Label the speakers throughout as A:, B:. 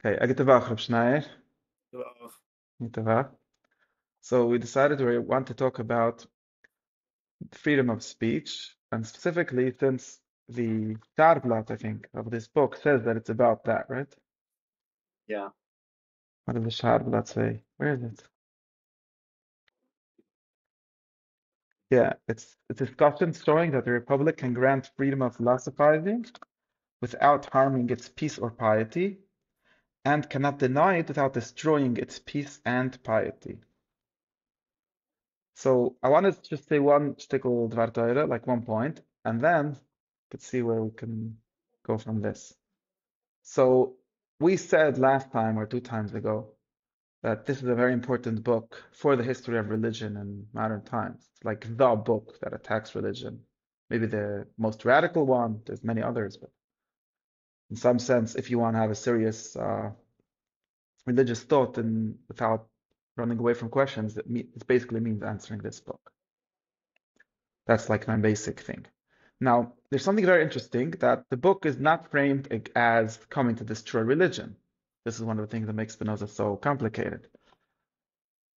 A: Okay, Agitavach R Shnayor.
B: Well,
A: Agitavach. So we decided we want to talk about freedom of speech, and specifically since the Tarblat, I think, of this book says that it's about that, right?
B: yeah.
A: What does the Tarblat say? Where is it? Yeah, it's a discussion showing that the Republic can grant freedom of philosophizing without harming its peace or piety, and cannot deny it without destroying its peace and piety. So I wanted to just say one shtickle Dvar Torah, like one point, and then let's see where we can go from this. So we said last time or two times ago that this is a very important book for the history of religion in modern times. It's like the book that attacks religion. Maybe the most radical one. There's many others, but in some sense, if you want to have a serious religious thought and without running away from questions, it basically means answering this book. That's like my basic thing. Now, there's something very interesting that the book is not framed as coming to destroy religion. This is one of the things that makes Spinoza so complicated.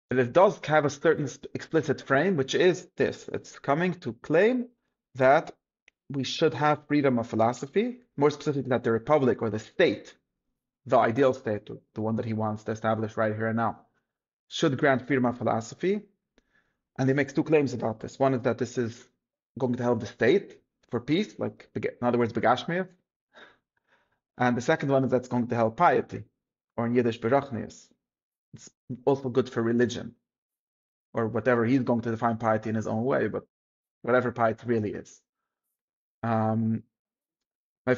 A: But it does have a certain explicit frame, which is this. It's coming to claim that we should have freedom of philosophy, more specifically that the republic or the state, the ideal state, the one that he wants to establish right here and now, should grant freedom of philosophy. And he makes two claims about this. One is that this is going to help the state for peace, like in other words, begashmias. And the second one is that's going to help piety, or in Yiddish, berachnius. It's also good for religion, or whatever he's going to define piety in his own way, but whatever piety really is. Um,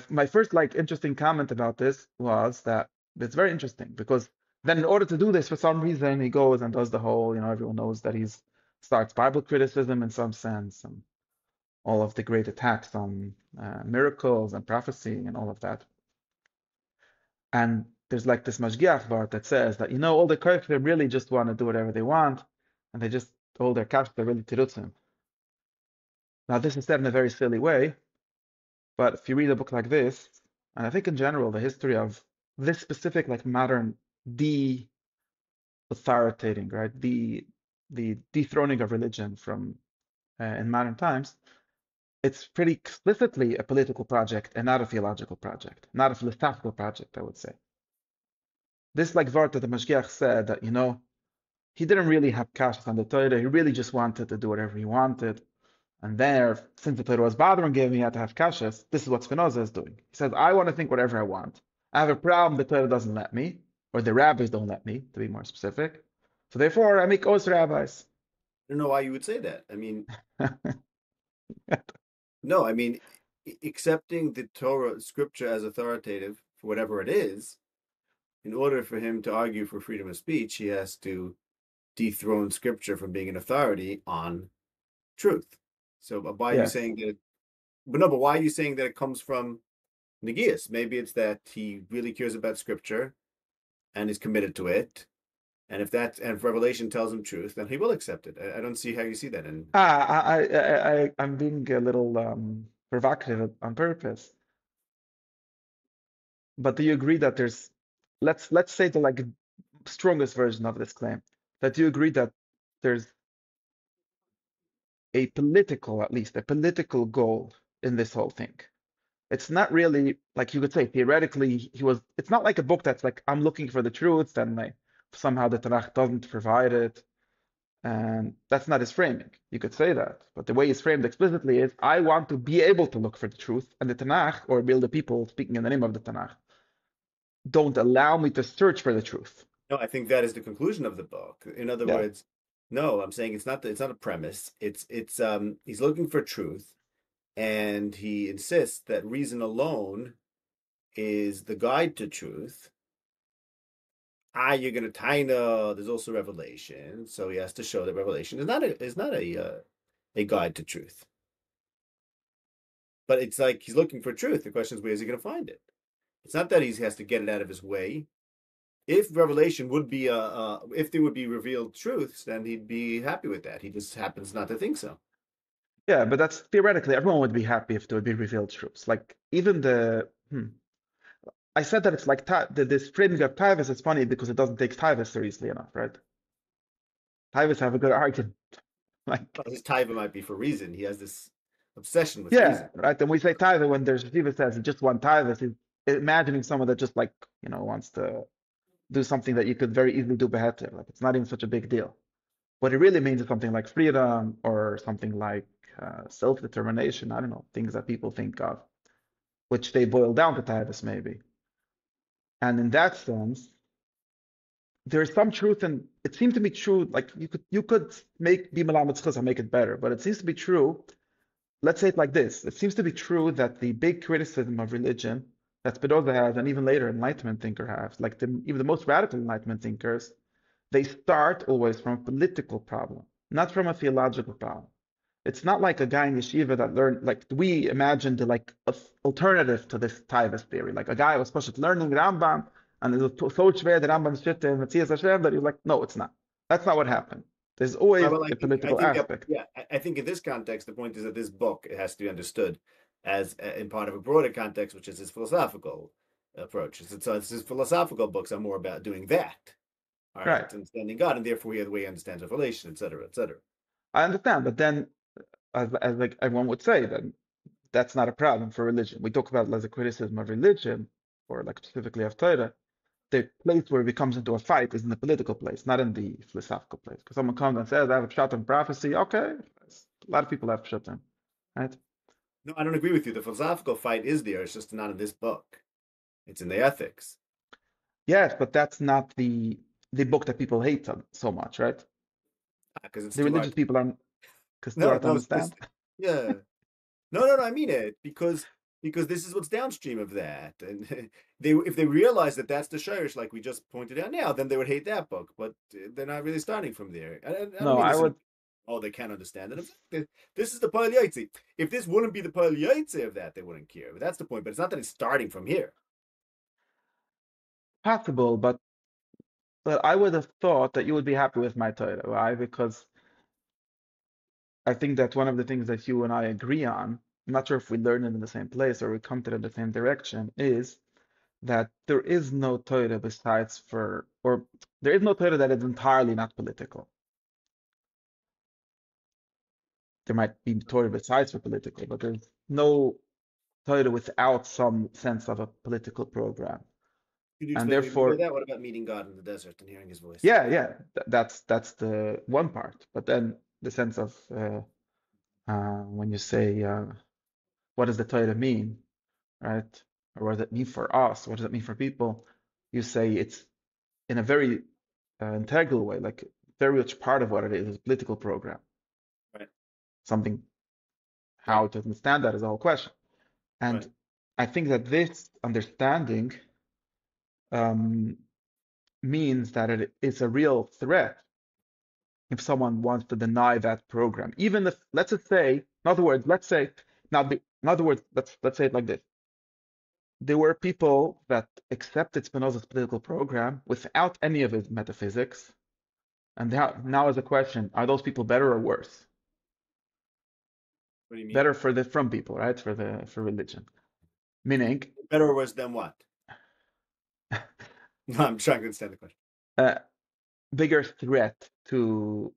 A: my first like interesting comment about this was that it's very interesting because then in order to do this, for some reason, he goes and does the whole, everyone knows that he's starts Bible criticism in some sense, and all of the great attacks on miracles and prophecy and all of that. And there's like this mashgiach part that says that, all the kafir really just want to do whatever they want, and they just, all their kafir are really tirutzim. Now, this is said in a very silly way, but if you read a book like this, and I think in general, the history of this specific, like modern de-authoritating, right? The dethroning of religion from in modern times, it's pretty explicitly a political project and not a theological project, not a philosophical project, I would say. This like Vart that the Mashgiach said that, he didn't really have kashas on the Torah. He really just wanted to do whatever he wanted. And there, since the Torah was bothering him, he had to have kashas. This is what Spinoza is doing. He says, I want to think whatever I want. I have a problem, the Torah doesn't let me, or the rabbis don't let me, to be more specific. So therefore, I make os rabbis.
B: I don't know why you would say that. I mean, no, I mean, accepting the Torah scripture as authoritative for whatever it is, in order for him to argue for freedom of speech, he has to dethrone scripture from being an authority on truth. So why are you
A: Yes.
B: saying that? But no, but why are you saying that it comes from Negias? Maybe it's that he really cares about scripture and is committed to it. And if Revelation tells him truth, then he will accept it. I don't see how you see that. And
A: I'm being a little provocative on purpose. But do you agree that there's, let's say the like strongest version of this claim, that you agree that there's a political, at least a political goal in this whole thing? It's not really like you could say theoretically it's not like a book that's like I'm looking for the truth and like somehow the Tanakh doesn't provide it. And that's not his framing. You could say that. But the way it's framed explicitly is I want to be able to look for the truth, and the Tanakh, or will the people speaking in the name of the Tanakh, don't allow me to search for the truth.
B: no, I think that is the conclusion of the book. In other
A: Yeah.
B: words, no, I'm saying it's not a premise. It's he's looking for truth, and he insists that reason alone is the guide to truth. You're gonna taina. There's also revelation, so he has to show that revelation is not a guide to truth. But it's like he's looking for truth. The question is, where is he gonna find it? It's not that he has to get it out of his way. If revelation would be if there would be revealed truths, then he'd be happy with that. He just happens not to think so.
A: Yeah, but that's theoretically, everyone would be happy if there would be revealed truths. Like even I said that it's like this framing of Tavis is funny because it doesn't take Tavis seriously enough, right? Tavis have a good argument. Like,
B: Well, his taiva might be for reason. He has this obsession with
A: yeah,
B: reason.
A: right. And we say Tavis when there's Shiva says he just one Tavis, he's imagining someone that just like, wants to do something that you could very easily do beheter. Like it's not even such a big deal. What it really means is something like freedom or something like self-determination. I don't know, things that people think of, which they boil down to Tavis maybe. And in that sense, there's some truth, and it seemed to be true. Like you could make Bimalam and make it better, but it seems to be true. Let's say it like this: it seems to be true that the big criticism of religion that Spinoza has, and even later Enlightenment thinker has, like even the most radical Enlightenment thinkers, they start always from a political problem, not from a theological problem. It's not like a guy in yeshiva that learned, like we imagined, like alternative to this Taivas theory. Like a guy was supposed to learning Rambam, and it was so schwer, the Rambam shit in Matthias Hashem, that he was like, no, it's not. That's not what happened. There's always
B: Well,
A: a political
B: that,
A: aspect.
B: yeah, I think in this context, the point is that this book, it has to be understood as in part of a broader context, which is his philosophical approach. So it's his philosophical books are more about doing that, all right,
A: Right.
B: understanding God, and therefore the way he understands revelation, et cetera, et cetera.
A: I understand, but then, as like everyone would say, then that's not a problem for religion. We talk about it as a criticism of religion, or like specifically of Torah. The place where it becomes into a fight is in the political place, not in the philosophical place. Because someone comes and says, I have a shot on prophecy. Okay, a lot of people have shot on, right?
B: No, I don't agree with you. The philosophical fight is there. It's just not in this book. It's in the ethics.
A: Yes, but that's not the book that people hate so much, right?
B: Because it's
A: The
B: too
A: religious
B: hard.
A: people aren't, because too
B: No,
A: hard to
B: no, it's this.
A: understand.
B: Yeah. No. I mean it because this is what's downstream of that, and they if they realize that that's the shirish, like we just pointed out now, then they would hate that book. But they're not really starting from there. I don't
A: No,
B: mean
A: I
B: this.
A: would.
B: Oh, they can't understand it. This is the Pale Yaitse. If this wouldn't be the Pale Yaitse of that, they wouldn't care. But that's the point. But it's not that it's starting from here.
A: Possible, but I would have thought that you would be happy with my Torah. Why? Because I think that one of the things that you and I agree on, I'm not sure if we learn it in the same place or we come to it in the same direction, is that there is no Torah or there is no Torah that is entirely not political. There might be Torah besides for political, but there's no Torah without some sense of a political program.
B: Could you
A: And
B: explain what you mean by
A: therefore,
B: that? What about meeting God in the desert and hearing His voice?
A: yeah, that's the one part. But then the sense of when you say, what does the Torah mean, right? Or what does it mean for us? What does it mean for people? You say it's in a very integral way, like very much part of what it is a political program.
B: Right.
A: Something,
B: Right.
A: how to understand that is a whole question. And
B: Right.
A: I think that this understanding um, means that it is a real threat if someone wants to deny that program. Even if, let's just say, in other words, let's say, in other words, let's say it like this. There were people that accepted Spinoza's political program without any of his metaphysics. And now is a question, are those people better or worse?
B: What do you mean?
A: Better for the from people, right? For religion. Meaning,
B: Better or worse than what? No, I'm trying to understand the question.
A: a bigger threat to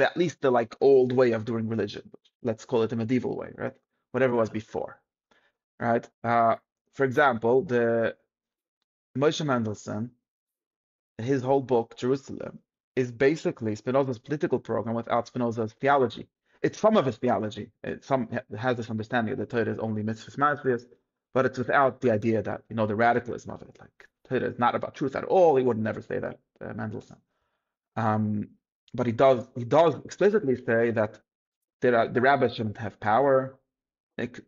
A: at least the like old way of doing religion. Let's call it the medieval way, right? Whatever was before, right? For example, the Moshe Mendelssohn, his whole book, Jerusalem, is basically Spinoza's political program without Spinoza's theology. It's some of his theology. It has this understanding that Torah is only mitzvahs ma'asiyos, but it's without the idea that, the radicalism of it. Like, Torah is not about truth at all. He would never say that, Mendelssohn. Um, but he does explicitly say that the rabbis shouldn't have power,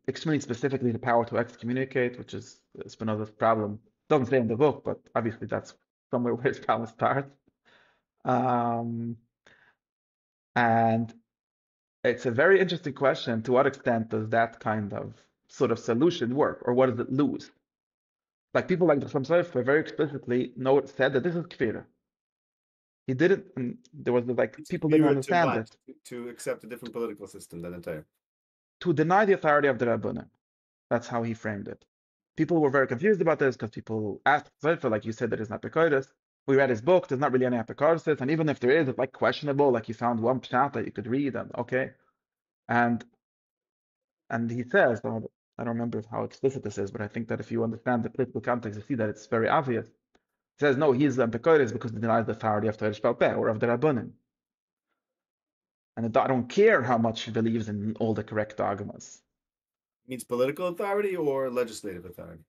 A: extremely specifically the power to excommunicate, which is Spinoza's problem. Doesn't say in the book, but obviously that's somewhere where his problem starts. Um, and it's a very interesting question. To what extent does that kind of sort of solution work, or what does it lose? Like people like the Sofer very explicitly said that this is kfira. He didn't, and there was like
B: It's
A: people didn't
B: clearer to
A: understand
B: what?
A: it.
B: To accept a different political system than the Torah.
A: To deny the authority of the Rabbanim. That's how he framed it. people were very confused about this because people asked Sefer, like you said, that is not Pekoides. We read his book, there's not really any Apikoris, and even if there is, it's like questionable, like you found one pshat that you could read, and okay. And he says, I don't remember how explicit this is, but I think that if you understand the political context, you see that it's very obvious. He says, no, he's Pekoides because he denies the authority of Torah Sheba'al Peh, or of the Rabbanim. And I don't care how much he believes in all the correct dogmas.
B: Means political authority or legislative authority?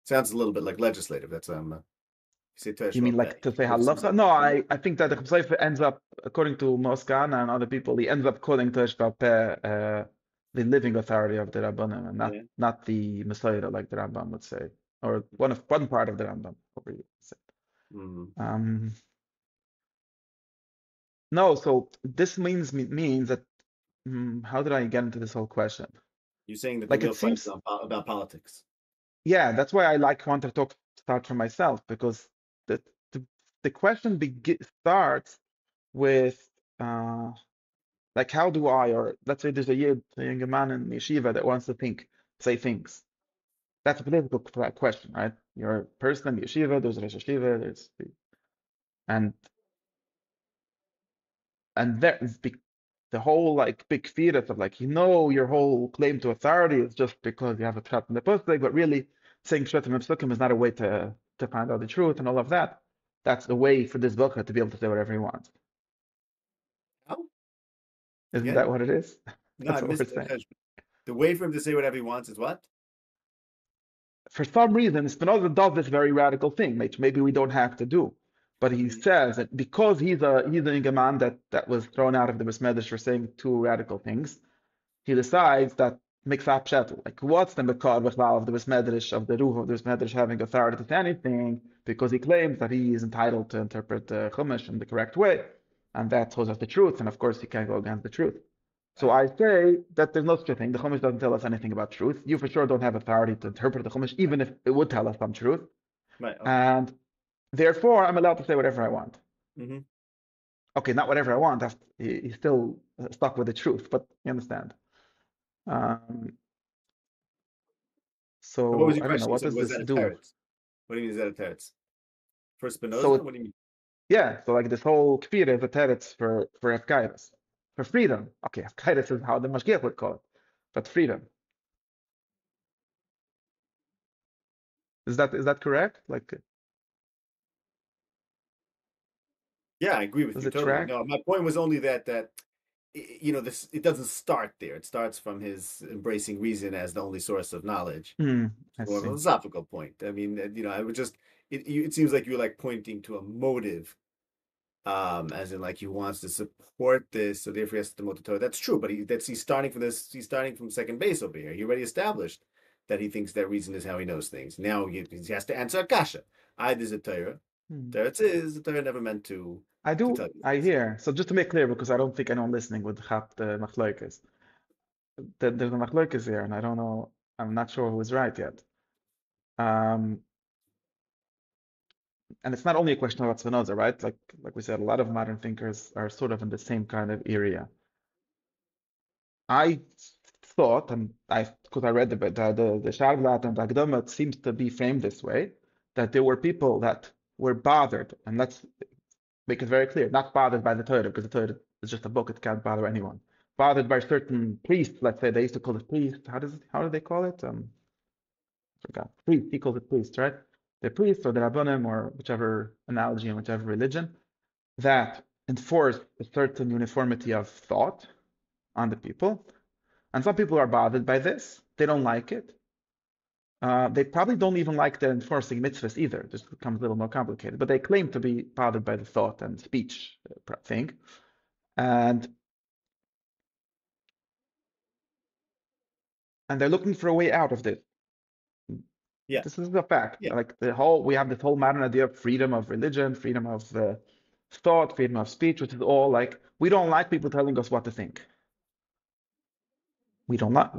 B: Sounds a little bit like legislative. That's you say Torah
A: You mean
B: Sheba'al Peh.
A: like to say
B: What it seems
A: halacha?
B: like.
A: No, I think that the Chosayfe ends up, according to Moskana and other people, he ends up calling Torah Sheba'al Peh the living authority of the Rabbanim, and
B: Yeah.
A: not the Messiah like the Rambam would say, or one part of the Rambam. Probably would say.
B: Mhm.
A: No, so this means that how did I get into this whole question?
B: You're saying that the
A: Like
B: real
A: it
B: fight is
A: seems,
B: about politics.
A: yeah, that's why I want to start from myself because the the, the question starts with like how do I, or let's say there's a young man in yeshiva that wants to say things. That's a political question, right? You're a person in yeshiva, there's Rosh Yeshiva, and there the whole like big theater of like your whole claim to authority is just because you have a pshat in the pasuk, but really saying pshat in the pasukim is not a way to find out the truth and all of that. That's the way for this book to be able to say whatever he wants.
B: Oh,
A: Isn't
B: again?
A: that what it is?
B: No, I
A: That's what we're
B: missed
A: saying.
B: that. The way for him to say whatever he wants is what?
A: For some reason, Spinoza does this very radical thing, which maybe we don't have to do. But he
B: Mhm.
A: says that because he's a man that was thrown out of the Besmedish for saying two radical things, he decides that mix up Pshat. Like, what's the Mekar Bechlal of the Besmedrish, of the Ruch of the Besmedrish having authority to say anything, because he claims that he is entitled to interpret the Chumash in the correct way, and that tells us the truth, and of course he can't go against the truth. So
B: Right.
A: I say that there's no such a thing. The Chumash doesn't tell us anything about truth. You for sure don't have authority to interpret the Chumash, even if it would tell us some truth.
B: Right. Okay.
A: And therefore, I'm allowed to say whatever I want.
B: Mm-hmm.
A: Okay, not whatever I want. He's still stuck with the truth, but you understand. Um,
B: So what was
A: So
B: your
A: I don't know,
B: question? You
A: what
B: said,
A: does
B: was
A: this
B: that a
A: do?
B: teretz? What do you mean, is that a teretz? For
A: So
B: Spinoza? What do you mean?
A: yeah, so like this whole kfir is a teretz for Efkairos, for freedom. Okay, Efkairos is how the Mashgiach would call it, but freedom. Is that correct? Like,
B: Yeah, I agree with
A: does
B: you
A: it
B: totally.
A: track?
B: No, my point was only that this it doesn't start there. It starts from his embracing reason as the only source of knowledge.
A: I
B: It's more of a
A: see.
B: philosophical point. I mean, I would just it seems like you're like pointing to a motive, as in like he wants to support this, so therefore he has to demote the Torah. That's true, but he's starting from this. He's starting from second base over here. He already established that he thinks that reason is how he knows things. Now he has to answer a kasha. I there's a Torah.
A: Hmm.
B: There it is. The Torah never meant
A: I
B: to
A: do,
B: tell you
A: I
B: this.
A: hear. So just to make clear, because I don't think anyone listening would have the machlokas. There's a machlokas here, and I don't know, I'm not sure who is right yet. Um, and it's not only a question about Spinoza, right? Like we said, a lot of modern thinkers are sort of in the same kind of area. I thought, and because I read the Shagblat and the Akdama, it seems to be framed this way, that there were people that were bothered, and let's make it very clear, not bothered by the Torah, because the Torah is just a book, it can't bother anyone. Bothered by certain priests, let's say they used to call it priest. How do they call it? Forgot. Priest, he calls it priest, right? The priest or the Rabbanim or whichever analogy and whichever religion that enforce a certain uniformity of thought on the people. And some people are bothered by this. They don't like it. They probably don't even like the enforcing mitzvahs either. This becomes a little more complicated. But they claim to be bothered by the thought and speech thing. And they're looking for a way out of this.
B: Yeah,
A: This is a fact.
B: yeah.
A: Like we have this whole modern idea of freedom of religion, freedom of thought, freedom of speech, which is all like, we don't like people telling us what to think. We don't like.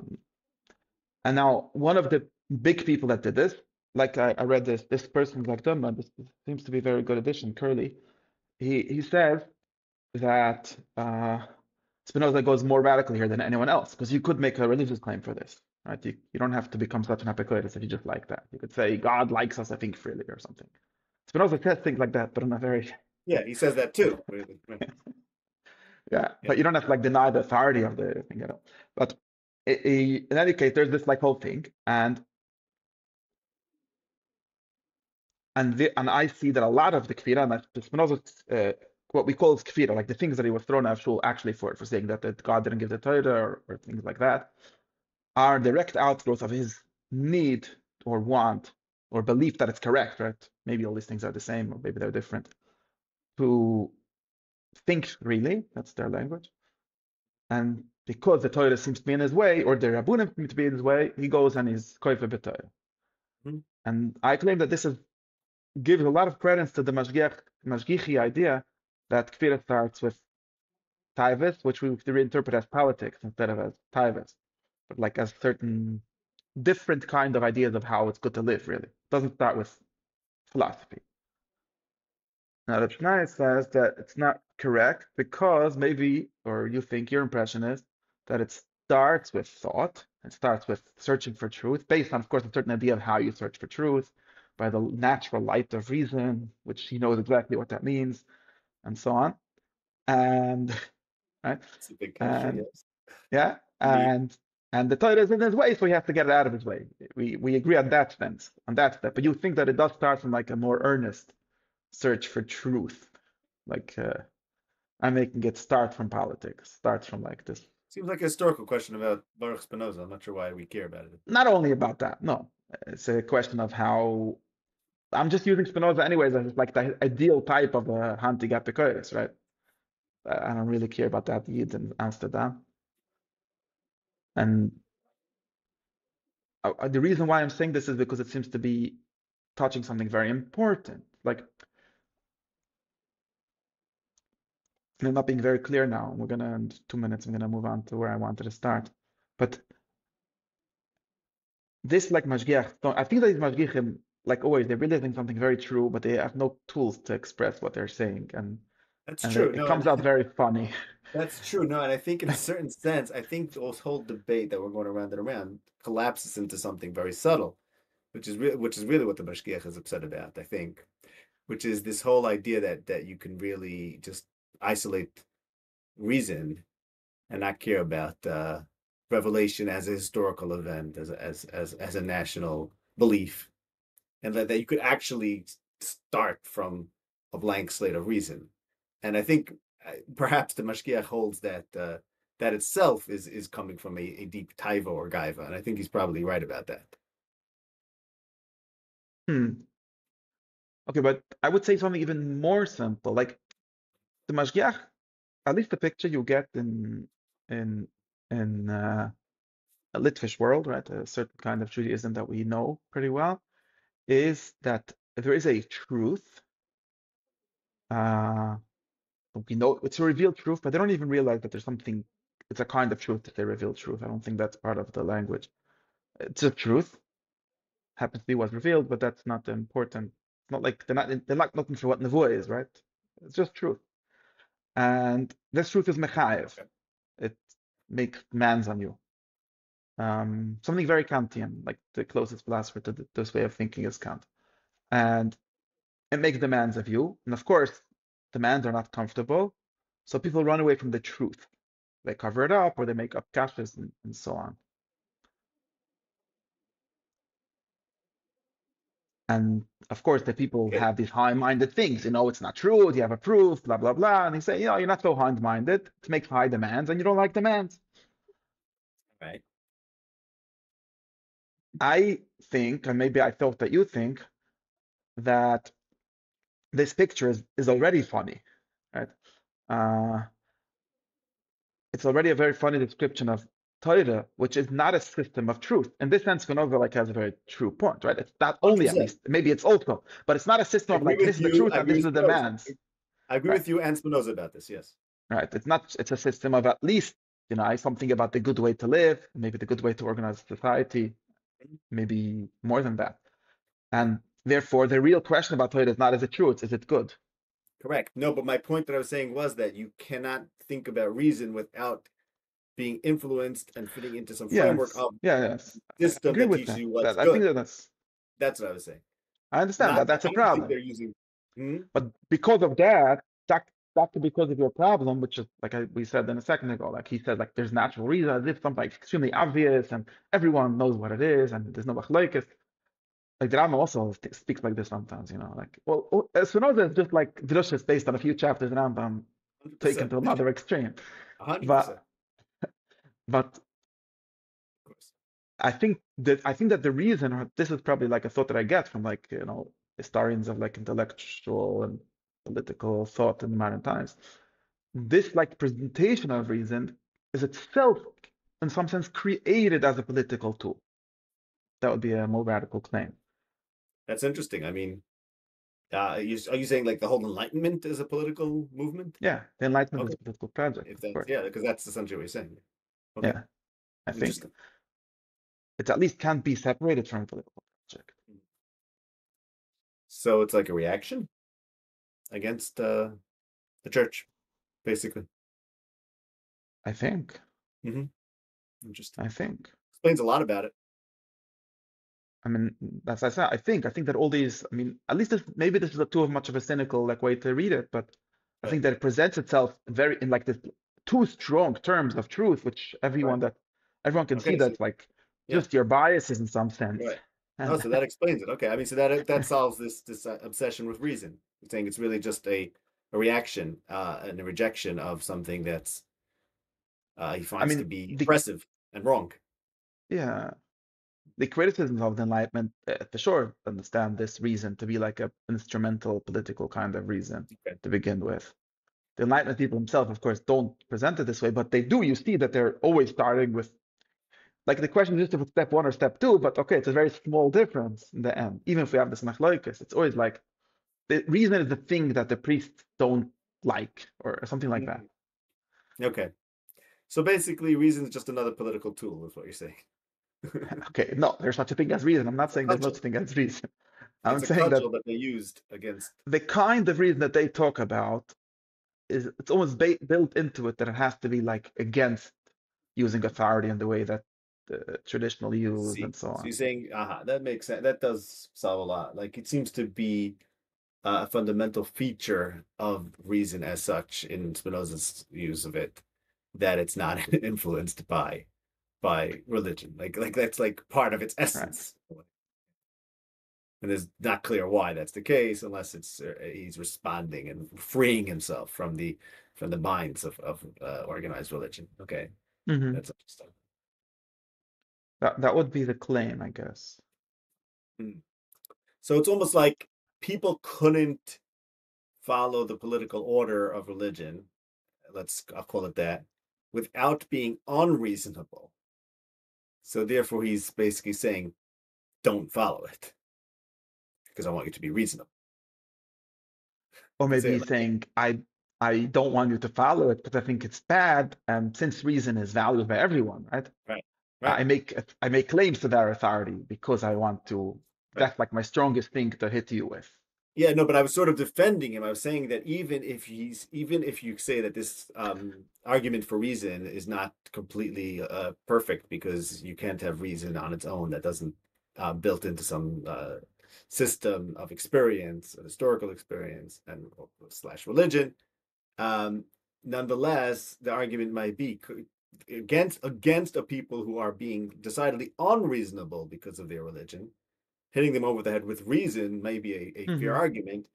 A: And now one of the big people that did this, like I read this person's like them, and this seems to be a very good addition, Curly. He says that Spinoza goes more radically here than anyone else, because you could make a religious claim for this. right? You don't have to become such an Epicurus if you just like that. You could say God likes us, I think, freely or something. Spinoza says things like that, but in a very
B: Yeah, he says that too. Right.
A: yeah,
B: Yeah.
A: but you don't have to like deny the authority of the thing at all. But in any case, there's this like whole thing, and I see that a lot of the kfira, and that's Spinoza's what we call kfira, like the things that he was thrown out of shul actually for saying that God didn't give the Torah or things like that, are direct outgrowth of his need or want or belief that it's correct, right? Maybe all these things are the same, or maybe they're different. To think really, that's their language. And because the Torah seems to be in his way, or the Rabbunim seem to be in his way, he goes and he's koifer b'Torah.
B: Mm-hmm.
A: And I claim that this gives a lot of credence to the Mashgichi idea that Kfira starts with Taivas, which we reinterpret as politics instead of as Taivas, but like as certain different kind of ideas of how it's good to live, really. It doesn't start with philosophy. Now, the Shnai says that it's not correct because maybe, or you think your impression is that it starts with thought, it starts with searching for truth, based on, of course, a certain idea of how you search for truth, by the natural light of reason, which he knows exactly what that means, and so on. And right,
B: It's a big kasha,
A: and
B: yes.
A: yeah,
B: Indeed.
A: and the Torah is in his way, so he has to get it out of his way. We agree on that sense, on that step. But you think that it does start from like a more earnest search for truth, like I'm making it start from politics, starts from like this.
B: Seems like a historical question about Baruch Spinoza. I'm not sure why we care about it.
A: Not only about that, no, it's a question of how. I'm just using Spinoza anyways as like the ideal type of a hunting Epicurus, right? I don't really care about that Yid in Amsterdam. And the reason why I'm saying this is because it seems to be touching something very important. Like, I'm not being very clear now. We're gonna, in 2 minutes, I'm gonna move on to where I wanted to start. But this, like Mashgiach, I think that these Mashgiachim, like always, they're realizing something very true, but they have no tools to express what they're saying, and
B: That's
A: and
B: true.
A: it
B: No, and
A: comes out very funny.
B: that's true. No, and I think in a certain sense, I think this whole debate that we're going around and around collapses into something very subtle, which is really what the Mashgiach is upset about, I think, which is this whole idea that you can really just isolate reason and not care about revelation as a historical event, as a national belief, and that you could actually start from a blank slate of reason. And I think perhaps the Mashgiach holds that that itself is coming from a deep taiva or gaiva, and I think he's probably right about that.
A: Hmm. Okay, but I would say something even more simple. Like the Mashgiach, at least the picture you get in in a Litvish world, right? A certain kind of Judaism that we know pretty well, is that there is a truth. Uh, we know it's a revealed truth, but they don't even realize that there's something. It's a kind of truth that they reveal truth. I don't think that's part of the language. It's a truth. Happens to be what's revealed, but that's not important. It's not like they're not looking for what nevuah is, right? It's just truth. And this truth is mechayev.
B: Okay.
A: It makes demands on you. Something very Kantian, like the closest philosopher to this way of thinking is Kant. And it makes demands of you. And of course, demands are not comfortable. So people run away from the truth. They cover it up or they make up kashas and so on. And of course, the people
B: Okay.
A: have these high-minded things. It's not true. Do you have a proof? Blah, blah, blah. And they say, you're not so high-minded. It makes high demands and you don't like demands.
B: Right.
A: I think, and maybe I thought that you think, that this picture is already funny, right? Uh, it's already a very funny description of Torah, which is not a system of truth. In this sense, Spinoza like has a very true point, right? It's not only, at
B: 100%.
A: least, maybe it's also, but it's not a system
B: I
A: of
B: agree
A: like this
B: with
A: is the
B: you.
A: truth
B: I
A: and
B: agree
A: this is
B: with
A: the
B: Spinoza.
A: demands,
B: I agree
A: right?
B: with you and Spinoza about this. Yes.
A: Right. It's a system of at least, something about the good way to live, maybe the good way to organize society, maybe more than that. And therefore, the real question about Torah is not is it true, is it good?
B: Correct. No, but my point that I was saying was that you cannot think about reason without being influenced and fitting into some framework
A: Yes,
B: of
A: yeah, yes. I
B: system
A: agree
B: that
A: with
B: teaches
A: that.
B: you what's
A: That I think
B: good.
A: that
B: That's what I was saying.
A: I understand
B: Not,
A: that that's a
B: I don't think
A: problem.
B: they're using. Hmm?
A: But because of that, that could be because of your problem, which is like we said then a second ago. Like he said, like there's natural reason, as if something like extremely obvious and everyone knows what it is, and there's no machlokes. Like the Rambam also speaks like this sometimes, like Spinoza is just like drushes based on a few chapters in Rambam taken
B: 100%.
A: to another extreme.
B: 100%.
A: But but
B: Of course.
A: I think that the reason, or this is probably like a thought that I get from like historians of like intellectual and political thought in modern times. This like presentation of reason is itself, in some sense, created as a political tool. That would be a more radical claim.
B: That's interesting. I mean, are you saying like the whole Enlightenment is a political movement?
A: Yeah, the Enlightenment is
B: Okay,
A: a political project,
B: if
A: of
B: that's
A: course.
B: yeah, because that's essentially what you're saying. Okay,
A: Yeah, I think
B: interesting.
A: it at least can't be separated from a political project.
B: So it's like a reaction against the church, basically.
A: I think.
B: Hmm. Interesting.
A: I think.
B: Explains a lot about it.
A: I mean, that's I said. I think that all these. I mean, at least maybe this is a too much of a cynical like way to read it, but I
B: Right.
A: think that it presents itself very in like this two strong terms of truth, which
B: Right.
A: everyone can see
B: Okay. So
A: that's like
B: yeah.
A: just your biases in some sense.
B: Right. Oh,
A: And
B: so that explains it. Okay. I mean, so that solves this obsession with reason. You're saying it's really just a reaction and a rejection of something that's he
A: I
B: finds to
A: mean,
B: be
A: the
B: oppressive and wrong.
A: yeah, the criticisms of the Enlightenment, for sure, understand this reason to be like a instrumental political kind of reason
B: Okay.
A: to begin with. The Enlightenment people themselves, of course, don't present it this way, but they do. You see that they're always starting with like the question is just if it's step one or step two, but okay, it's a very small difference in the end. Even if we have this machloikus, it's always like the reason is the thing that the priests don't like, or something like that.
B: Mhm. Okay. So basically, reason is just another political tool, is what you're saying.
A: Okay, no, there's such a thing as reason. I'm not
B: It's a
A: saying there's no
B: cudgel.
A: such thing as reason. I'm
B: It's a
A: saying that
B: cudgel that they used against.
A: the kind of reason that they talk about is it's almost built into it that it has to be like against using authority in the way that the traditional use
B: See,
A: and so
B: so
A: on.
B: you're saying, that makes sense. That does solve a lot. Like it seems to be a fundamental feature of reason as such in Spinoza's use of it, that it's not influenced by religion. Like that's like part of its
A: Right.
B: essence. And it's not clear why that's the case, unless it's he's responding and freeing himself from the minds of organized religion. Okay,
A: Hmm.
B: that's interesting.
A: That would be the claim, I guess.
B: Hmm. So it's almost like people couldn't follow the political order of religion, I'll call it that, without being unreasonable. So therefore, he's basically saying, don't follow it because I want you to be reasonable.
A: Or
B: You could say
A: maybe
B: it
A: he's
B: like that.
A: saying, I don't want you to follow it because I think it's bad, and since reason is valued by everyone, right?
B: Right, right,
A: I make claims to their authority because I want to.
B: right.
A: That's like my strongest thing to hit you with.
B: Yeah, no, but I was sort of defending him. I was saying that even if you say that this argument for reason is not completely perfect because you can't have reason on its own that doesn't built into some system of experience, historical experience, and slash religion. Um, Nonetheless, the argument might be against a people who are being decidedly unreasonable because of their religion. Hitting them over the head with reason may be a fair
A: Hmm.
B: argument,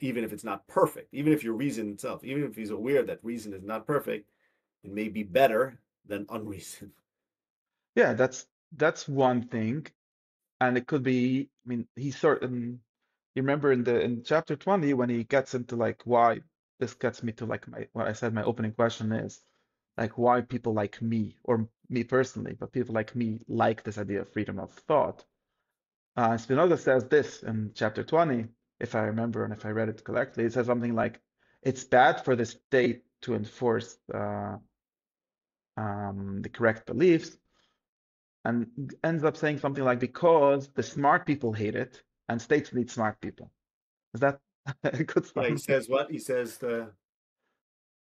B: even if it's not perfect. Even if your reason itself, even if he's aware that reason is not perfect, it may be better than unreason.
A: Yeah, that's one thing, and it could be. I mean, he's certain. You remember in chapter 20 when he gets into like why this gets me to like my what I said my opening question is like why people like me or me personally, but people like me like this idea of freedom of thought. Spinoza says this in chapter 20, if I remember and if I read it correctly. It says something like, it's bad for the state to enforce the correct beliefs, and ends up saying something like, because the smart people hate it, and states need smart people. Is that a good
B: Yeah, he
A: summary?
B: says what? He says the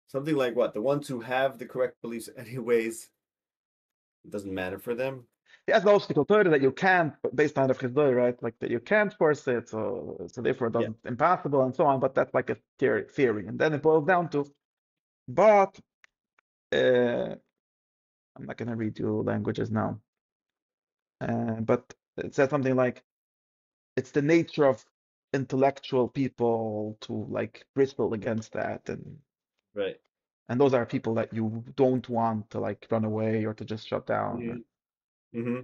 B: Something like what? The ones who have the correct beliefs anyways, it doesn't matter for them.
A: He has the obstacle Torah that you can't, based on the Chizdoy, right? Like that you can't force it, so therefore it
B: Yeah.
A: doesn't impossible and so on. But that's like a theory, and then it boils down to, but I'm not going to read you languages now, but it says something like it's the nature of intellectual people to like bristle against that,
B: Right.
A: and those are people that you don't want to like run away or to just shut down.
B: Mm-hmm.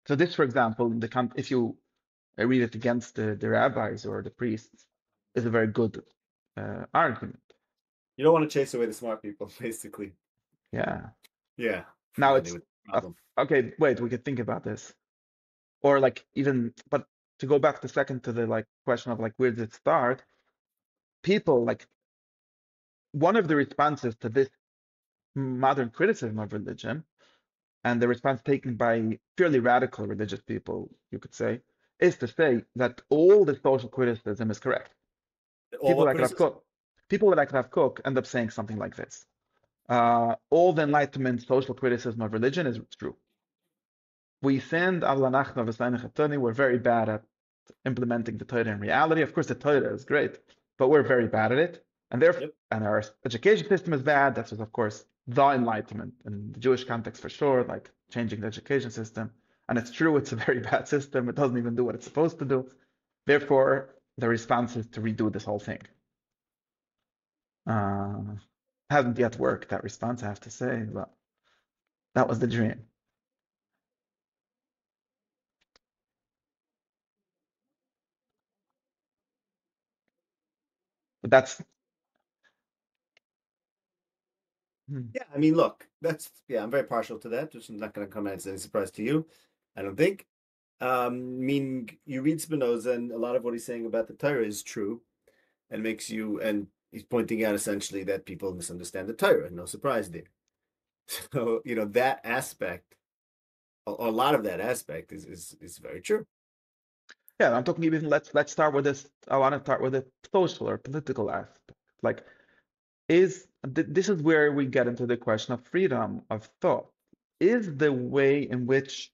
A: So this, for example, if you read it against the rabbis or the priests, is a very good argument.
B: You don't want to chase away the smart people, basically.
A: Yeah.
B: Yeah.
A: Now
B: Then they
A: it's
B: would
A: uh,
B: problem.
A: okay. Wait, we could think about this, or like even, but to go back the second to the like question of like where did it start? People like one of the responses to this modern criticism of religion and the response taken by purely radical religious people, you could say, is to say that all the social criticism is correct.
B: All
A: People
B: what
A: like Rav
B: criticism?
A: Kook, people like Rav Kook end up saying something like this. All the Enlightenment social criticism of religion is true. We sinned, we're very bad at implementing the Torah in reality. Of course, the Torah is great, but we're very bad at it. And therefore,
B: Yep.
A: and our education system is bad. That was, of course, the Enlightenment in the Jewish context for sure, like changing the education system. And it's true, it's a very bad system. It doesn't even do what it's supposed to do. Therefore, the response is to redo this whole thing. Uh, hasn't yet worked, that response, I have to say, but that was the dream. But that's, hmm.
B: Yeah, I mean, look, that's yeah, I'm very partial to that, which is not going to come as any surprise to you, I don't think. I mean, you read Spinoza, and a lot of what he's saying about the Torah is true, and makes you, and he's pointing out essentially that people misunderstand the Torah. No surprise there. So, that aspect, a lot of that aspect is very true.
A: Yeah, I'm talking even let's start with this. I want to start with the social or political aspect. Like, this is where we get into the question of freedom of thought. Is the way in which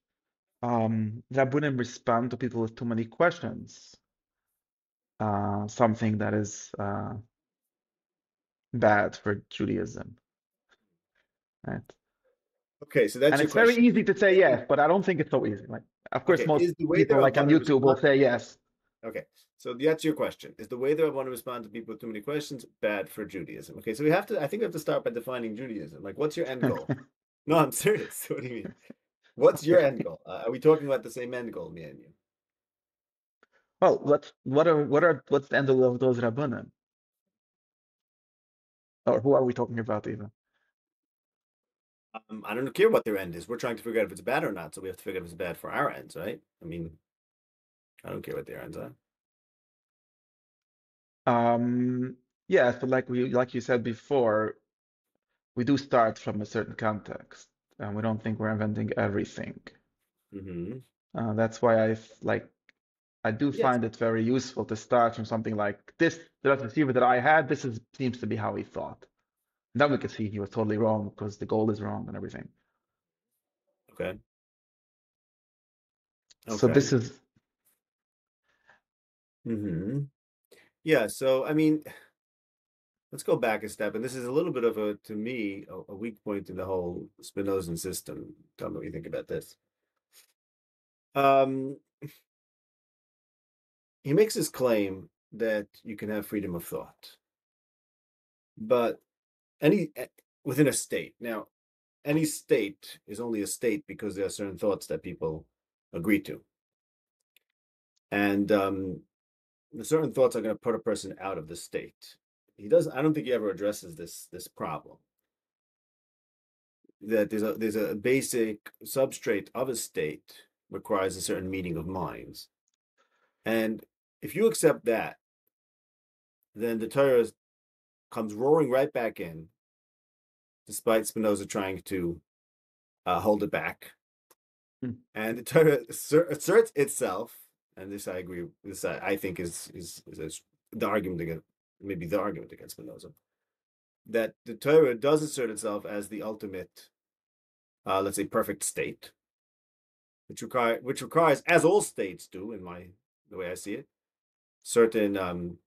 A: Rabbunim respond to people with too many questions something that is bad for Judaism, right?
B: Okay, so that's
A: And
B: your
A: it's very
B: question.
A: easy to say yes, but I don't think it's so easy. Like, of course,
B: Okay,
A: most
B: is the way that
A: people
B: I
A: like on
B: want to
A: YouTube will
B: respond?
A: say yes.
B: Okay, so that's your question. Is the way that I want to respond to people with too many questions bad for Judaism? Okay, so I think we have to start by defining Judaism. Like, what's your end goal? No, I'm serious. What do you mean? What's your end goal? Are we talking about the same end goal, me and you?
A: Well, what's the end of those Rabbanim? Or who are we talking about even?
B: I don't care what their end is. We're trying to figure out if it's bad or not, so we have to figure out if it's bad for our ends, right? I mean, I don't care what their ends are.
A: Um, yes, but like you said before, we do start from a certain context, and we don't think we're inventing everything.
B: Mm-hmm.
A: That's why I do
B: Yes.
A: find it very useful to start from something like this. The receiver that I had, seems to be how he thought. And then we could see he was totally wrong because the goal is wrong and everything.
B: Okay.
A: So this
B: Okay.
A: is,
B: Mm-hmm. Yeah. So, I mean, let's go back a step, and this is a little bit of to me, a weak point in the whole Spinozan system. Tell me what you think about this. Um, he makes this claim that you can have freedom of thought, but any within a state. Now, any state is only a state because there are certain thoughts that people agree to, and certain thoughts are going to put a person out of the state. He doesn't. I don't think he ever addresses this problem. That there's a basic substrate of a state requires a certain meeting of minds, and if you accept that, then the Torah comes roaring right back in, despite Spinoza trying to hold it back,
A: hmm,
B: and the Torah asserts itself. And this I agree. This I think is the argument against maybe the argument against Spinoza, that the Torah does assert itself as the ultimate, let's say, perfect state, which requires, as all states do, the way I see it, certain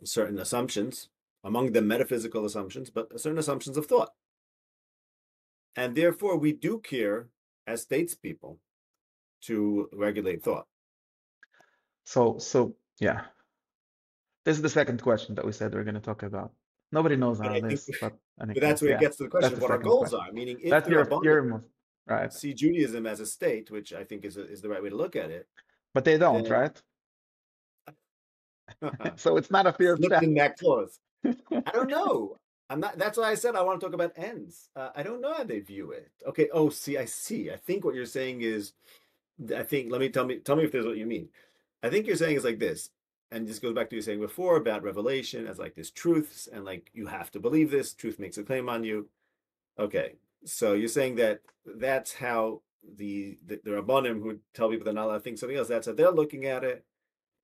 B: certain assumptions, among them metaphysical assumptions, but certain assumptions of thought. And therefore, we do care as statespeople to regulate thought.
A: So yeah, this is the second question that we said we're going to talk about. Nobody knows
B: But
A: all
B: I think,
A: this, but in any
B: but
A: case,
B: that's where it
A: yeah,
B: gets to the question
A: that's
B: of
A: the
B: what our
A: second
B: goals
A: question.
B: are. Meaning, if
A: That's
B: the Rabbanim
A: your most right.
B: see Judaism as a state, which I think is the right way to look at it,
A: But they don't,
B: then
A: right? So it's not a fear of
B: slipped
A: fact.
B: in that clause. I don't know. I'm not. That's why I said I want to talk about ends. I don't know how they view it. Okay. Oh, see, I see. I think what you're saying is, I think. Tell me if there's what you mean. I think you're saying is like this, and this goes back to you saying before about revelation as like this truths, and like you have to believe this. Truth makes a claim on you. Okay. So you're saying that that's how the Rabbanim who tell people they're not allowed to think something else. That's how they're looking at it.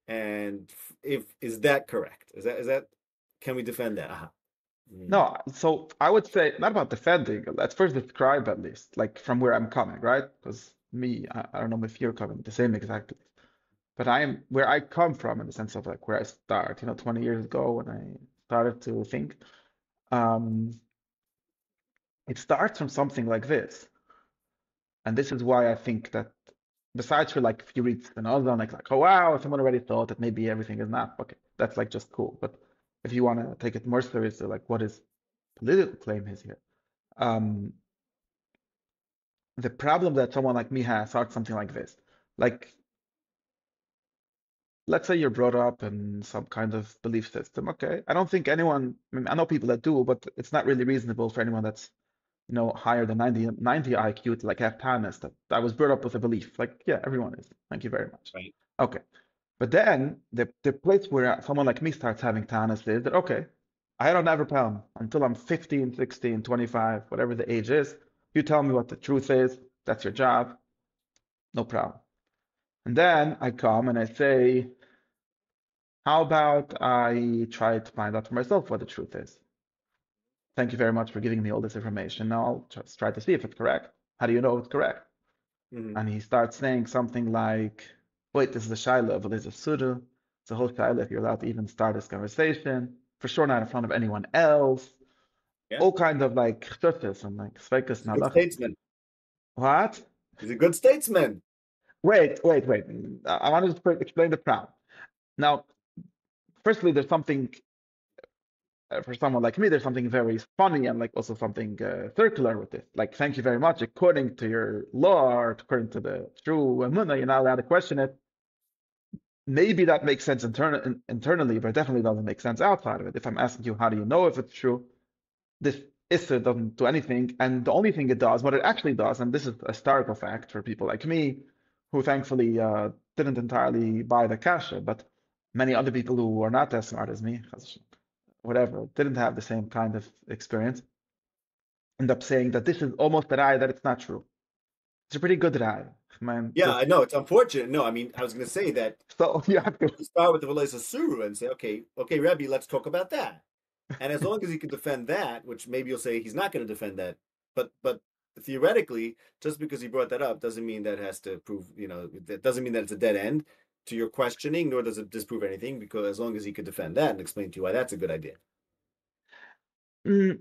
B: And if is that correct? Is that can we defend that? Mm.
A: No, so I would say not about defending. Let's first describe at least, like from where I'm coming, right? Because me, I don't know if you're coming the same exactly, but I am where I come from in the sense of like where I start. 20 years ago when I started to think, um, it starts from something like this, and this is why I think that besides for like if you read Spinoza, like oh wow, someone already thought that maybe everything is not okay. That's like just cool. But if you want to take it more seriously, like what is political claim is here? Um, the problem that someone like me has starts something like this. Like, let's say you're brought up in some kind of belief system. Okay. I don't think anyone, I mean, I know people that do, but it's not really reasonable for anyone that's, higher than 90 IQ to like have Thomas that I was brought up with a belief. Like, yeah, everyone is. Thank you very much.
B: Right.
A: Okay. But then the place where someone like me starts having Thomas is that, okay, I don't have a problem until I'm 15, 16, 25, whatever the age is. You tell me what the truth is. That's your job. No problem. And then I come and I say, how about I try to find out for myself what the truth is? Thank you very much for giving me all this information. Now I'll just try to see if it's correct. How do you know it's correct?
B: Mm-hmm.
A: And he starts saying something like, wait, this is a Shiloh, but there's a Suda. It's a whole Shiloh if you're allowed to even start this conversation. For sure not in front of anyone else.
B: Yeah.
A: All kinds of like shtuffs and like sveikas
B: He's
A: and
B: a good
A: halachas.
B: statesman.
A: What?
B: He's a good statesman.
A: Wait. I want to explain the problem. Now, firstly, there's something for someone like me, there's something very funny and like also something circular with this. Like, thank you very much. According to your law, or according to the true Emunah, you're not allowed to question it. Maybe that makes sense internally, but it definitely doesn't make sense outside of it. If I'm asking you, how do you know if it's true? This Issa doesn't do anything. And the only thing it does, what it actually does, and this is a historical fact for people like me, who thankfully didn't entirely buy the kasha, but many other people who are not as smart as me, whatever, didn't have the same kind of experience, end up saying that this is almost a lie, that it's not true. It's a pretty good lie, man.
B: Yeah,
A: Just
B: I know it's unfortunate. No, I mean I was going to say that
A: so you have to.
B: you start with the Velesa Suru and say, okay, Rebbe, let's talk about that. And as long as he can defend that, which maybe you'll say he's not going to defend that, but theoretically, just because he brought that up doesn't mean that has to prove, that doesn't mean that it's a dead end to your questioning, nor does it disprove anything, because as long as he could defend that and explain to you why that's a good idea.
A: Mm,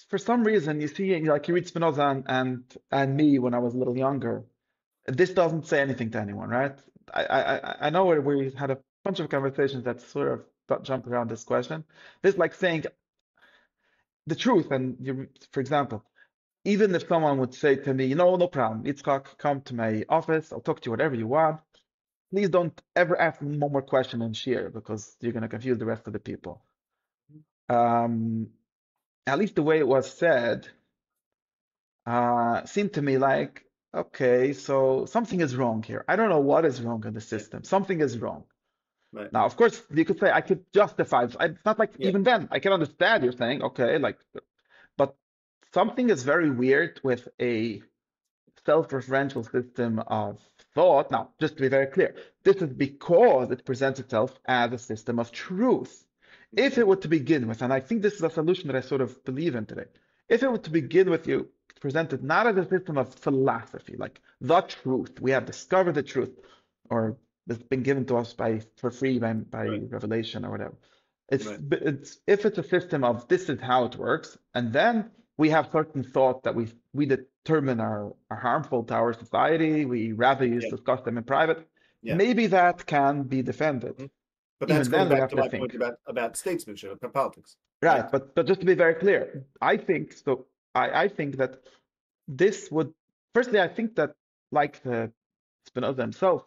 A: for some reason, you see, like you read Spinoza and me when I was a little younger. This doesn't say anything to anyone, right? I know where we had a bunch of conversations that sort of jump around this question. This is like saying the truth, and for example, even if someone would say to me, no problem, Yitzchok, come to my office, I'll talk to you whatever you want. Please don't ever ask me one more question and share because you're going to confuse the rest of the people. Um, at least the way it was said, seemed to me like, okay, so something is wrong here. I don't know what is wrong in the
B: Yeah,
A: system. Something is wrong.
B: right.
A: Now, of course, you could say I could justify. It's not like
B: Yeah.
A: even then I can understand you're saying, okay, like, but something is very weird with a self-referential system of thought. Now, just to be very clear, this is because it presents itself as a system of truth. if it were to begin with, and I think this is a solution that I sort of believe in today, if it were to begin with you presented not as a system of philosophy, like the truth, we have discovered the truth, or it's been given to us for free by
B: Right.
A: revelation or whatever. It's
B: Right.
A: it's if it's a system of this is how it works, and then we have certain thought that we determine are harmful to our society, we rather use
B: Yeah.
A: discuss them in private,
B: Yeah.
A: maybe that can be defended.
B: Mhm. But that's
A: Even
B: going
A: then, we
B: back
A: have
B: to
A: to
B: my point
A: think.
B: about statesmanship, about politics, right?
A: Right, but just to be very clear, I think so. I think that this would firstly, I think that like Spinoza himself,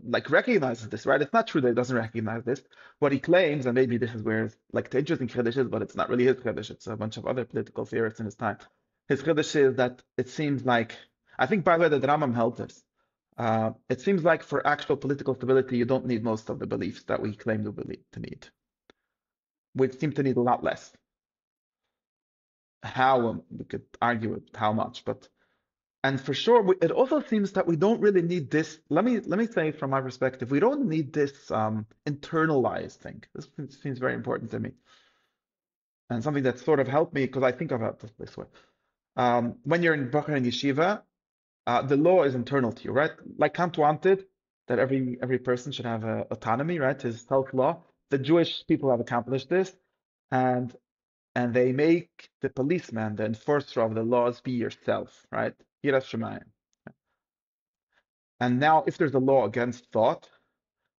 A: like recognizes this, right? It's not true that he doesn't recognize this. What he claims, and maybe this is where like the interesting Chiddush is, but it's not really his Chiddush. It's a bunch of other political theorists in his time. His Chiddush is that it seems like I think by the way the Rambam held this. It seems like for actual political stability, you don't need most of the beliefs that we claim to need. We seem to need a lot less. How we could argue it how much, but and for sure it also seems that we don't really need this. Let me say from my perspective, we don't need this internalized thing. This seems very important to me and something that sort of helped me because I think about this way. When you're in Baruch and Yeshiva, the law is internal to you, right? Like Kant wanted that every person should have autonomy, right? His self-law. The Jewish people have accomplished this, and they make the policeman, the enforcer of the laws, be yourself, right? Yiras Shamayim. And now, if there's a law against thought,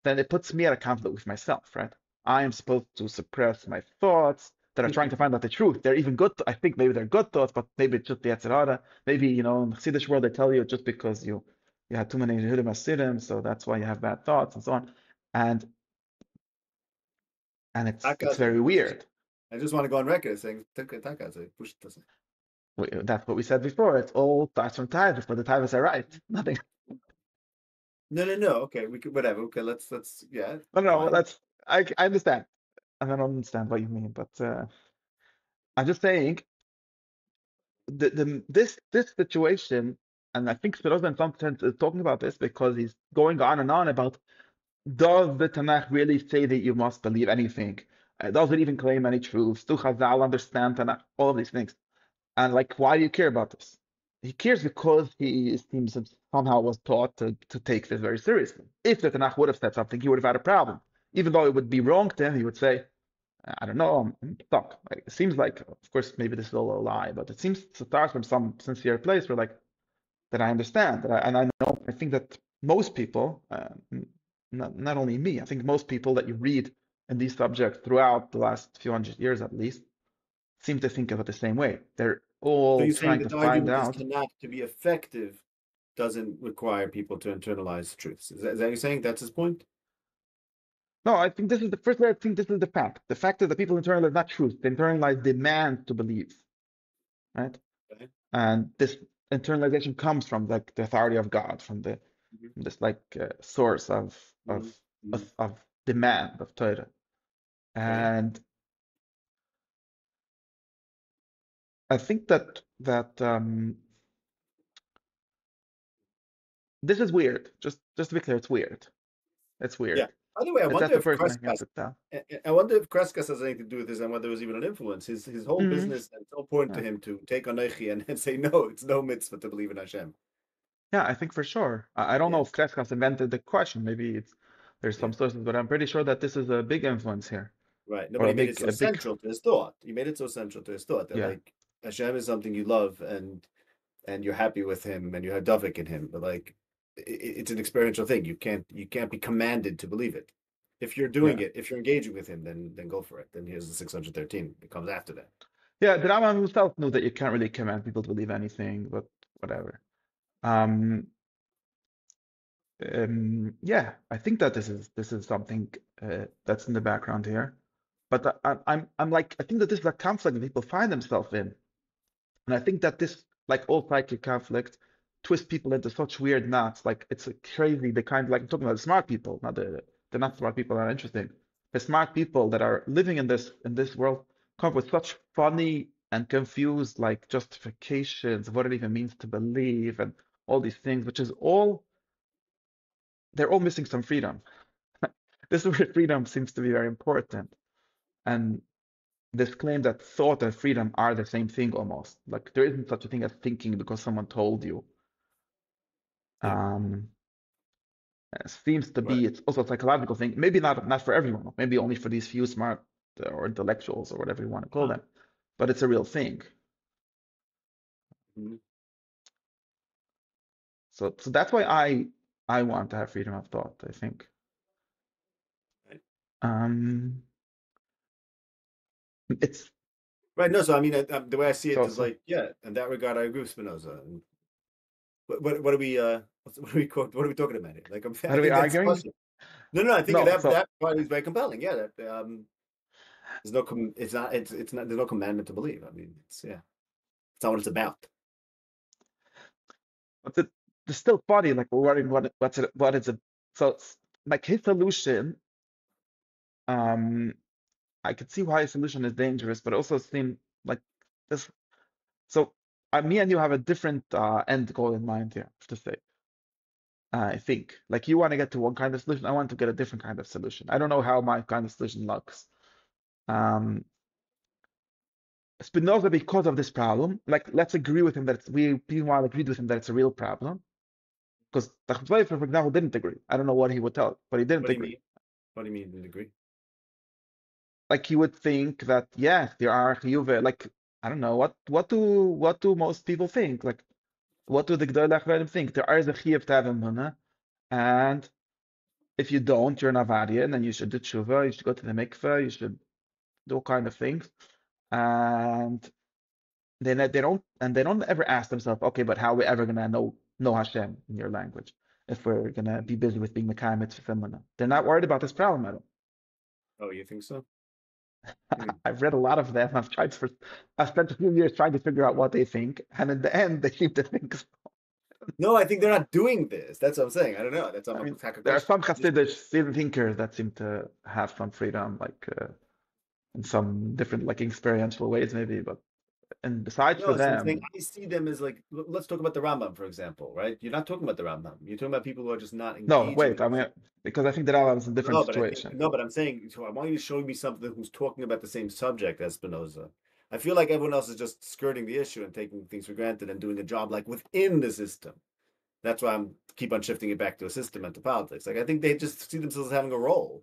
A: then it puts me at a conflict with myself, right? I am supposed to suppress my thoughts that are trying to find out the truth. They're even good. I think maybe they're good thoughts, but maybe it's just the Yetzer Hara. Maybe, in the Chassidish world, they tell you just because you had too many Yehudim Hasidim, so that's why you have bad thoughts and so on. And it's
B: Takaze.
A: very weird.
B: I just want to go on record saying Takaze. Push it.
A: That's what we said before. It's all starts from Taivas, but the Taivas are right. Nothing.
B: No. Okay, we could whatever. Okay, let's yeah,
A: No,
B: fine.
A: I understand. And I don't understand what you mean, but I'm just saying this situation, and I think Spinoza in some sense is talking about this because he's going on about does the Tanakh really say that you must believe anything? Does it even claim any truths? Do Chazal understand Tanakh? All of these things. And like, why do you care about this? He cares because he seems somehow was taught to take this very seriously. If the Tanakh would have said something, he would have had a problem. Even though it would be wrong to him, he would say, I don't know, I'm stuck. Like, it seems like, of course, maybe this is all a lie, but it seems to start from some sincere place where, like, that I understand. And I know, I think that most people, not only me, I think most people that you read in these subjects throughout the last few hundred years at least, seem to think of it the same way. They're
B: So
A: all
B: you're saying
A: trying
B: that
A: to
B: the
A: find
B: argument is
A: out.
B: Tanakh to be effective doesn't require people to internalize truths. Is that you're saying? That's his point?
A: No, I think this is the first way. I think this is the fact. The fact is that people internalize not truth, they internalize demand to believe, right?
B: Okay.
A: And this internalization comes from like the authority of God, from
B: Mhm.
A: this like source of of
B: Mhm.
A: of
B: Mhm.
A: of demand of Torah.
B: Okay.
A: And I think that this is weird. Just to be clear, it's weird. It's
B: Yeah.
A: weird.
B: By the way, I
A: That's
B: wonder
A: the
B: if
A: first thing you have
B: Kreskas,
A: to tell.
B: I wonder if Kreskas has anything to do with this and whether there was even an influence. His whole
A: Hmm.
B: business and so important to
A: Yeah.
B: him to take Anechi and say no, it's no mitzvah to believe in Hashem.
A: Yeah, I think for sure. I don't know
B: Yeah.
A: if Kreskas invented the question. Maybe there's
B: Yeah.
A: some sources, but I'm pretty sure that this is a big influence here,
B: Right.
A: or
B: Nobody made it so
A: a big,
B: central to his thought. He made it so central to his thought that
A: yeah,
B: like Hashem is something you love and you're happy with him and you have Davik in him, but like it's an experiential thing. You can't be commanded to believe it. If you're doing
A: yeah,
B: it, if you're engaging with him, then go for it. Then here's the 613. It comes after that.
A: yeah. The Rambam himself knew that you can't really command people to believe anything, but whatever. Um, yeah, I think that this is something that's in the background here, but I'm like I think that this is a conflict that people find themselves in. And I think that this, like all psychic conflict, twists people into such weird knots. Like it's a crazy, the kind like I'm talking about smart people, not the not smart people are interesting. The smart people that are living in this world come up with such funny and confused like justifications of what it even means to believe and all these things, which is all they're all missing some freedom. This is where freedom seems to be very important. And this claim that thought and freedom are the same thing almost. Like there isn't such a thing as thinking because someone told you.
B: Yeah.
A: Um, seems to
B: Right.
A: be, it's also a psychological thing. Maybe not for everyone. Maybe only for these few smart or intellectuals or whatever you want to call them. But it's a real thing.
B: Mhm.
A: So that's why I want to have freedom of thought, I think.
B: Right.
A: Um, it's
B: Right. No. So I mean, the way I see it
A: so
B: is
A: so
B: like, yeah. In that regard, I agree with Spinoza. And what are we what are we talking about here? Like,
A: what
B: I
A: are we
B: think that's
A: arguing?
B: awesome. No. I think
A: No,
B: that
A: so
B: part is very compelling. Yeah. That there's no it's not there's no commandment to believe. I mean, it's not what it's about.
A: but the still body, like what is it? So like his solution, um, I could see why his solution is dangerous, but also seem like this. So me and you have a different end goal in mind here, to say. I think like you want to get to one kind of solution, I want to get a different kind of solution. I don't know how my kind of solution looks. Um, Spinoza, because of this problem, like let's agree with him that we meanwhile agreed with him that it's a real problem. Because Tachtzvayfer, for example, didn't agree. I don't know what he would tell, but he
B: What
A: didn't
B: do you
A: agree.
B: mean? What do you mean? To agree?
A: Like he would think that yes, there are chiyuve. Like I don't know what do most people think? Like what do the Gdolei Achronim think? There is a chiyuv to have emunah, and if you don't, you're an avarian, and then you should do tshuva. You should go to the mikveh. You should do all kind of things, and they don't ever ask themselves, okay, but how are we ever gonna know Hashem in your language if we're gonna be busy with being Mekayim mitzvah? They're not worried about this problem at all.
B: Oh, you think so? Hmm.
A: I've read a lot of them. I've spent a few years trying to figure out what they think, and in the end, they seem to think so.
B: No, I think they're not doing this. That's what I'm saying. I don't know. That's
A: I
B: I'm
A: mean,
B: attack a
A: there are
B: question.
A: some Hasidic thinkers that seem to have some freedom, like in some different, like experiential ways, maybe. But and besides for
B: No, so I'm saying
A: them,
B: I see them as like let's talk about the Rambam, for example, right? You're not talking about the Rambam. You're talking about people who are just not
A: no,
B: engaging
A: wait.
B: in
A: I
B: this.
A: mean, because I think that Allah is a different
B: No, but I think
A: situation.
B: no, but I'm saying so I want you to show me something who's talking about the same subject as Spinoza. I feel like everyone else is just skirting the issue and taking things for granted and doing a job like within the system. That's why I'm keep on shifting it back to a system and to politics. Like I think they just see themselves having a role.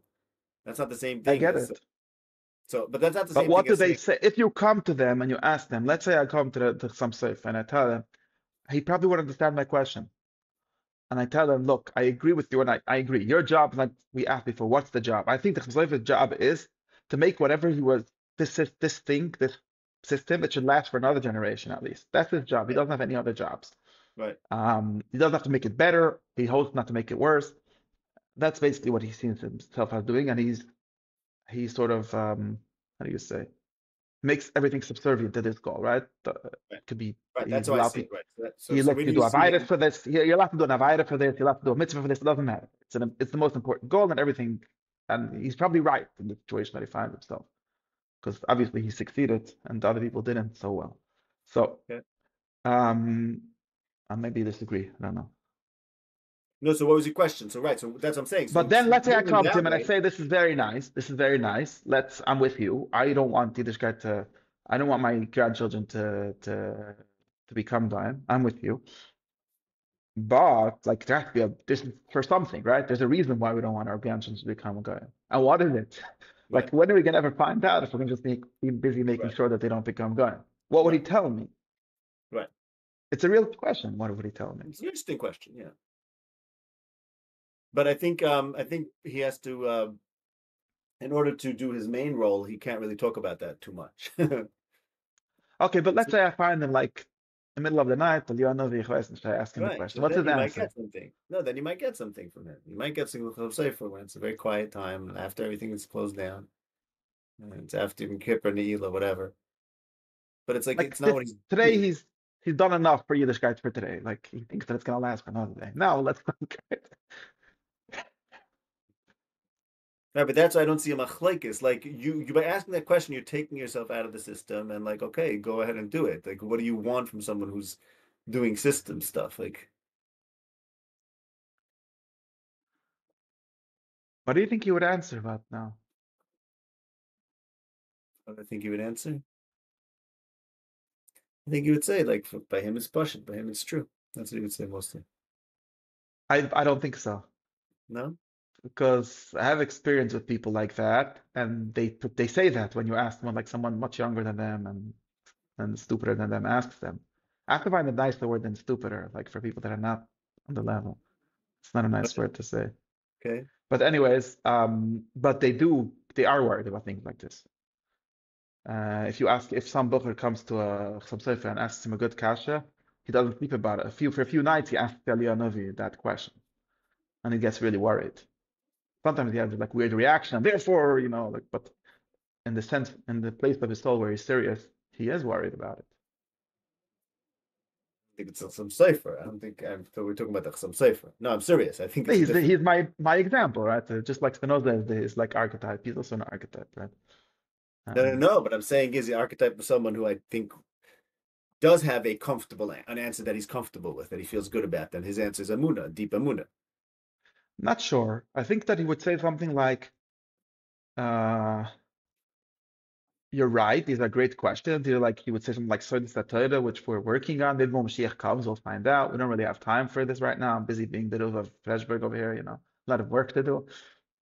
B: That's not the same
A: I
B: thing
A: get
B: as
A: it.
B: so, but that's not the
A: But
B: same
A: what
B: thing
A: do
B: as
A: they
B: saying,
A: say? If you come to them and you ask them, let's say I come to, to some safe and I tell them, he probably would understand my question. And I tell them, look, I agree with you, and I agree. Your job, like we asked before, what's the job? I think the Chazayev's job is to make whatever he was, this thing, this system, it should last for another generation at least. That's his job. He
B: right,
A: doesn't have any other jobs.
B: right,
A: He doesn't have to make it better. He hopes not to make it worse. That's basically what he sees himself as doing, and he's sort of how do you say, makes everything subservient to this goal, right?
B: right,
A: Could be
B: right. That's
A: he's
B: how I
A: allowed
B: see
A: to
B: it. Right.
A: he
B: So
A: lets
B: when
A: you
B: you
A: do a
B: see
A: virus
B: him,
A: for this. You're allowed to do an virus for this. You're allowed to do a mitzvah for this. It doesn't matter. It's the most important goal and everything. And he's probably right in the situation that he finds himself because obviously he succeeded and the other people didn't so well. So
B: okay.
A: um, I maybe disagree. I don't know.
B: No. So what was your question? So right. So that's what I'm saying.
A: But
B: So
A: then let's say I
B: viewing him
A: come to
B: that
A: him and I
B: way,
A: say, "This is very nice. This is very nice. I'm with you. I don't want Yiddishkeit to. I don't want my grandchildren to become blind. I'm with you." But like there has to be this is for something, right? There's a reason why we don't want our grandchildren to become a guy. And what is it?
B: right,
A: Like when are we gonna ever find out if we're gonna just be busy making
B: right,
A: sure that they don't become guy? What would he
B: right,
A: tell me?
B: right.
A: It's a real question. What would he tell me?
B: It's an interesting question. Yeah. But I think he has to in order to do his main role, he can't really talk about that too much.
A: Okay, but let's
B: So-
A: say I find him like in the middle of the night, and I ask him the
B: right.
A: question.
B: So
A: What's
B: then
A: his
B: you might
A: answer?
B: get something. No, then you might get something from him. You might get something from Sefer when it's a very quiet time after everything is closed down. And it's after Kippur, Ne'ilah, whatever. But it's like
A: Like
B: it's not
A: this
B: what he's
A: today,
B: doing.
A: he's done enough for Yiddishkeit for today. Like he thinks that it's gonna last for another day. Now let's look at it.
B: Right, but that's why I don't see a machlekes. Like you by asking that question, you're taking yourself out of the system and like, okay, go ahead and do it. Like, what do you want from someone who's doing system stuff? Like,
A: What do you think he would answer about now?
B: What do I think he would answer? I think he would say, like, by him it's pashut, by him it's true. That's what he would say mostly.
A: I don't think so.
B: No?
A: Because I have experience with people like that, and they say that when you ask them, like someone much younger than them and stupider than them asks them. I have to find a nicer word than stupider, like for people that are not on the level. It's not a nice word to say.
B: Okay.
A: But anyways, but they are worried about things like this. If some booker comes to some sefer and asks him a good kasha, he doesn't sleep about it. For a few nights, he asks Eliyahu Novi that question, and he gets really worried. Sometimes he has like weird reaction, and therefore, like, but in the place of his soul where he's serious, he is worried about it.
B: I think it's some cipher. I don't think so we're talking about some cipher. No, I'm serious. I think it's a different.
A: He's my example, right? Just like Spinoza is his like archetype. He's also an archetype, right? Um,
B: No. But I'm saying is the archetype of someone who I think does have an answer that he's comfortable with, that he feels good about. Then his answer is amuna, deep amuna.
A: not sure. I think that he would say something like, uh, "You're right. These are great questions." He would say something like "Sodas Torah," which we're working on. Maybe when Mashiach comes, we'll find out. We don't really have time for this right now. I'm busy being the Rov of Freshberg over here. A lot of work to do.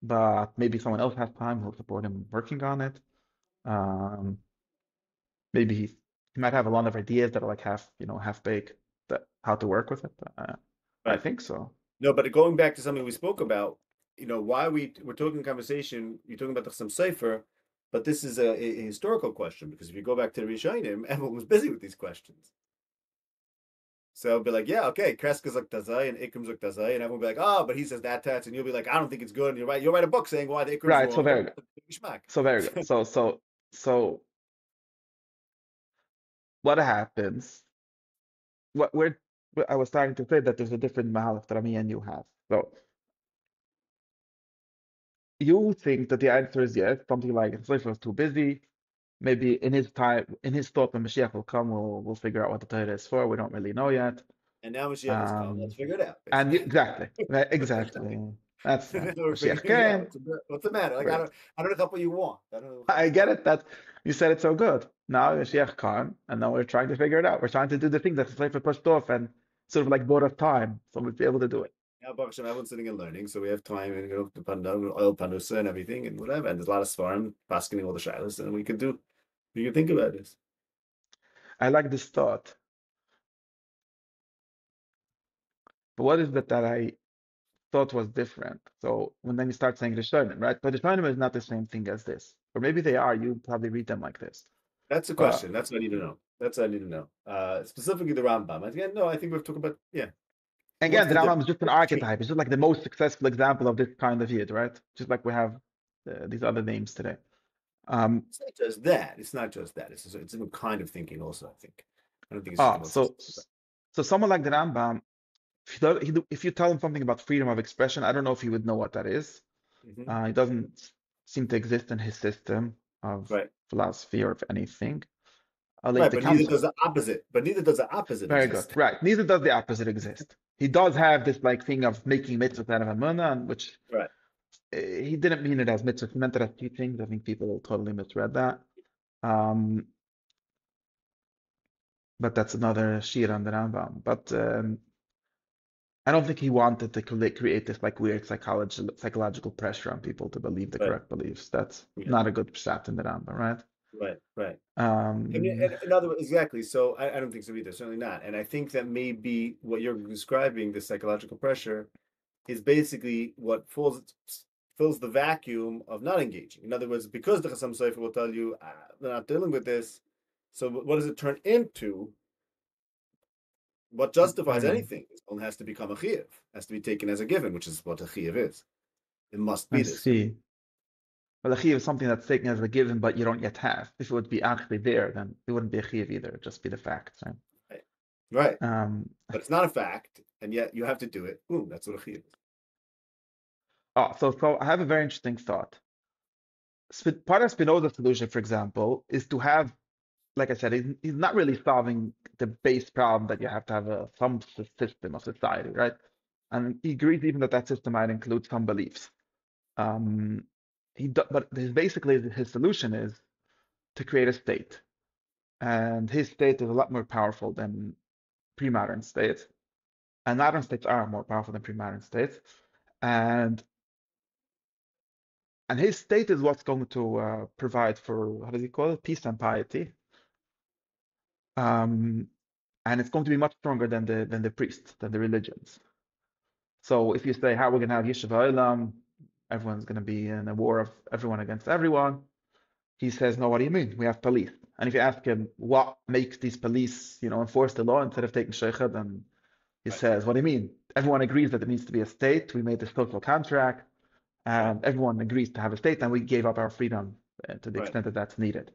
A: But maybe someone else has time who'll support him working on it. Um, maybe he might have a lot of ideas that are like half baked, that how to work with it. I
B: Right.
A: think so.
B: No, but going back to something we spoke about, why we're talking conversation, you're talking about the some cipher, but this is a historical question because if you go back to the Rishonim, everyone was busy with these questions. So it'll be like, yeah, okay, Kreska's like Tazai and Ikrim's like Tazai, and everyone will be like, oh, but he says that tats, and you'll be like, I don't think it's good. And you'll write a book saying why the Ikrim's
A: Right. So
B: wrong.
A: very good.
B: Schmack.
A: So very good. So what happens? What we're I was starting to say that there's a different mahalach that me and you have. So you think that the answer is yes, something like Slipher was too busy. Maybe in his time, in his thought, when Mashiach will come, we'll figure out what the Torah is for. We don't really know yet.
B: And now Mashiach has come. Let's
A: Um,
B: figure it out,
A: and
B: basically.
A: exactly, right, exactly. That's
B: Now
A: right.
B: we're
A: Mashiach
B: figuring it out.
A: came.
B: What's the matter? Like
A: We're,
B: I don't know what you want. I don't know what
A: I
B: you
A: get
B: want.
A: it. That you said it so good. Now Mashiach came, and now we're trying to figure it out. We're trying to do the thing that the Slipher pushed off, and sort of like bought us time, so we'll be able to do it.
B: Now, Baruch Hashem, everyone's sitting and learning, so we have time and the oil panusa and everything and whatever. And there's a lot of svarim basking all the shilas, and we can think about this.
A: I like this thought, but what is it that I thought was different? So when then you start saying Rishonim, right? But Rishonim is not the same thing as this, or maybe they are. You probably read them like this,
B: That's the
A: but
B: question. That's what I need to know. That's what I need to know. Specifically the Rambam. Again, no, I think we've talked about what's
A: again, the
B: the
A: Rambam is
B: difference
A: just an
B: between.
A: archetype. It's just like the most successful example of this kind of yid, right? Just like we have these other names today. Um,
B: It's not just that. It's not just that. It's a different kind of thinking. Also, I think. I don't think it's just the
A: ah,
B: most
A: so
B: successful.
A: so someone like the Rambam, if you tell him something about freedom of expression, I don't know if he would know what that is.
B: Hmm.
A: It doesn't seem to exist in his system of
B: Right.
A: philosophy or of anything. I'll leave
B: Right.
A: the
B: But neither does
A: council.
B: the opposite. But neither does the opposite
A: Very good.
B: exist.
A: Right. Neither does the opposite exist. He does have this like thing of making mitzvot out of Amunah, which
B: Right.
A: he didn't mean it as mitzvot, he meant it as teachings. I think people totally misread that. Um, but that's another shir on the Rambam. But I don't think he wanted to create this like weird psychological pressure on people to believe the
B: Right.
A: correct beliefs. That's
B: Yeah.
A: not a good pshat in the Rambam, right?
B: Right. Right.
A: Um,
B: And in other words, exactly. So I don't think so either. Certainly not. And I think that maybe what you're describing, the psychological pressure, is basically what fills the vacuum of not engaging. In other words, because the Chassam Sofer will tell you they're not dealing with this. So what does it turn into? What justifies
A: very good.
B: anything only has to become a chiyuv, has to be taken as a given, which is what a chiyuv is. It must
A: I
B: be this way.
A: see. Well, a chiyuv is something that's taken as a given, but you don't yet have. If it would be actually there, then it wouldn't be a chiyuv either. It'd just be the facts, right?
B: Right. Right.
A: Um,
B: But it's not a fact, and yet you have to do it. Boom, that's what a chiyuv is.
A: so I have a very interesting thought. Part of Spinoza's solution, for example, is to have, like I said, he's not really solving the base problem that you have to have some system of society, right? And he agrees even that that system might include some beliefs. Um, but basically his solution is to create a state. And his state is a lot more powerful than pre-modern states. And modern states are more powerful than pre-modern states. And his state is what's going to provide for, how does he call it? Peace and piety. And it's going to be much stronger than the priests, than the religions. So if you say how we're going to have Yeshiva Olam, everyone's going to be in a war of everyone against everyone. He says, no, what do you mean? We have police. And if you ask him what makes these police, enforce the law instead of taking sheikhah, then he says, what do you mean? Everyone agrees that it needs to be a state. We made this social contract, and everyone agrees to have a state, and we gave up our freedom to the extent that that's needed.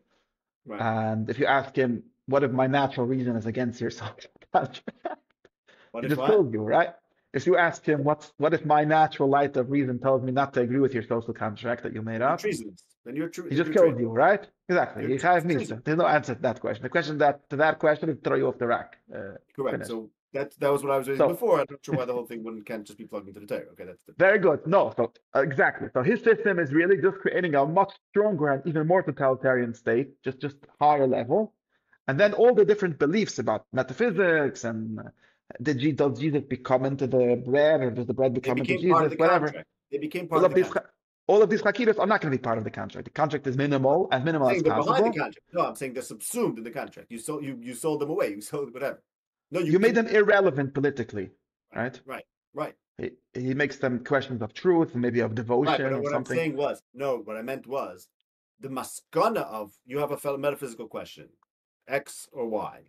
B: Right.
A: And if you ask him, what if my natural reason is against your social contract? He just told you, right? If you ask him, what if my natural light of reason tells me not to agree with your social contract that you made up?
B: Then you're true.
A: He just killed you, right? Exactly. There's no answer to that question. The question to that question is throw you off the rack.
B: Correct.
A: Finish.
B: So that was what I was raising before. I'm not sure why the whole thing can't just be plugged into the Torah. Okay, that's
A: very good. No, so exactly. So his system is really just creating a much stronger and even more totalitarian state, just higher level. And then all the different beliefs about metaphysics and does Jesus become into the bread, or does the bread become into Jesus? Whatever.
B: They became part of the contract.
A: All of these chakiras are not going to be part of the contract. The contract is minimal, as minimal as possible.
B: Behind the contract. No, I'm saying they're subsumed in the contract. You sold them away. You sold whatever. No,
A: you made them irrelevant politically, right?
B: Right.
A: He makes them questions of truth and maybe of devotion or
B: what
A: something.
B: I'm saying was, what I meant was the maskana of you have a metaphysical question, X or Y.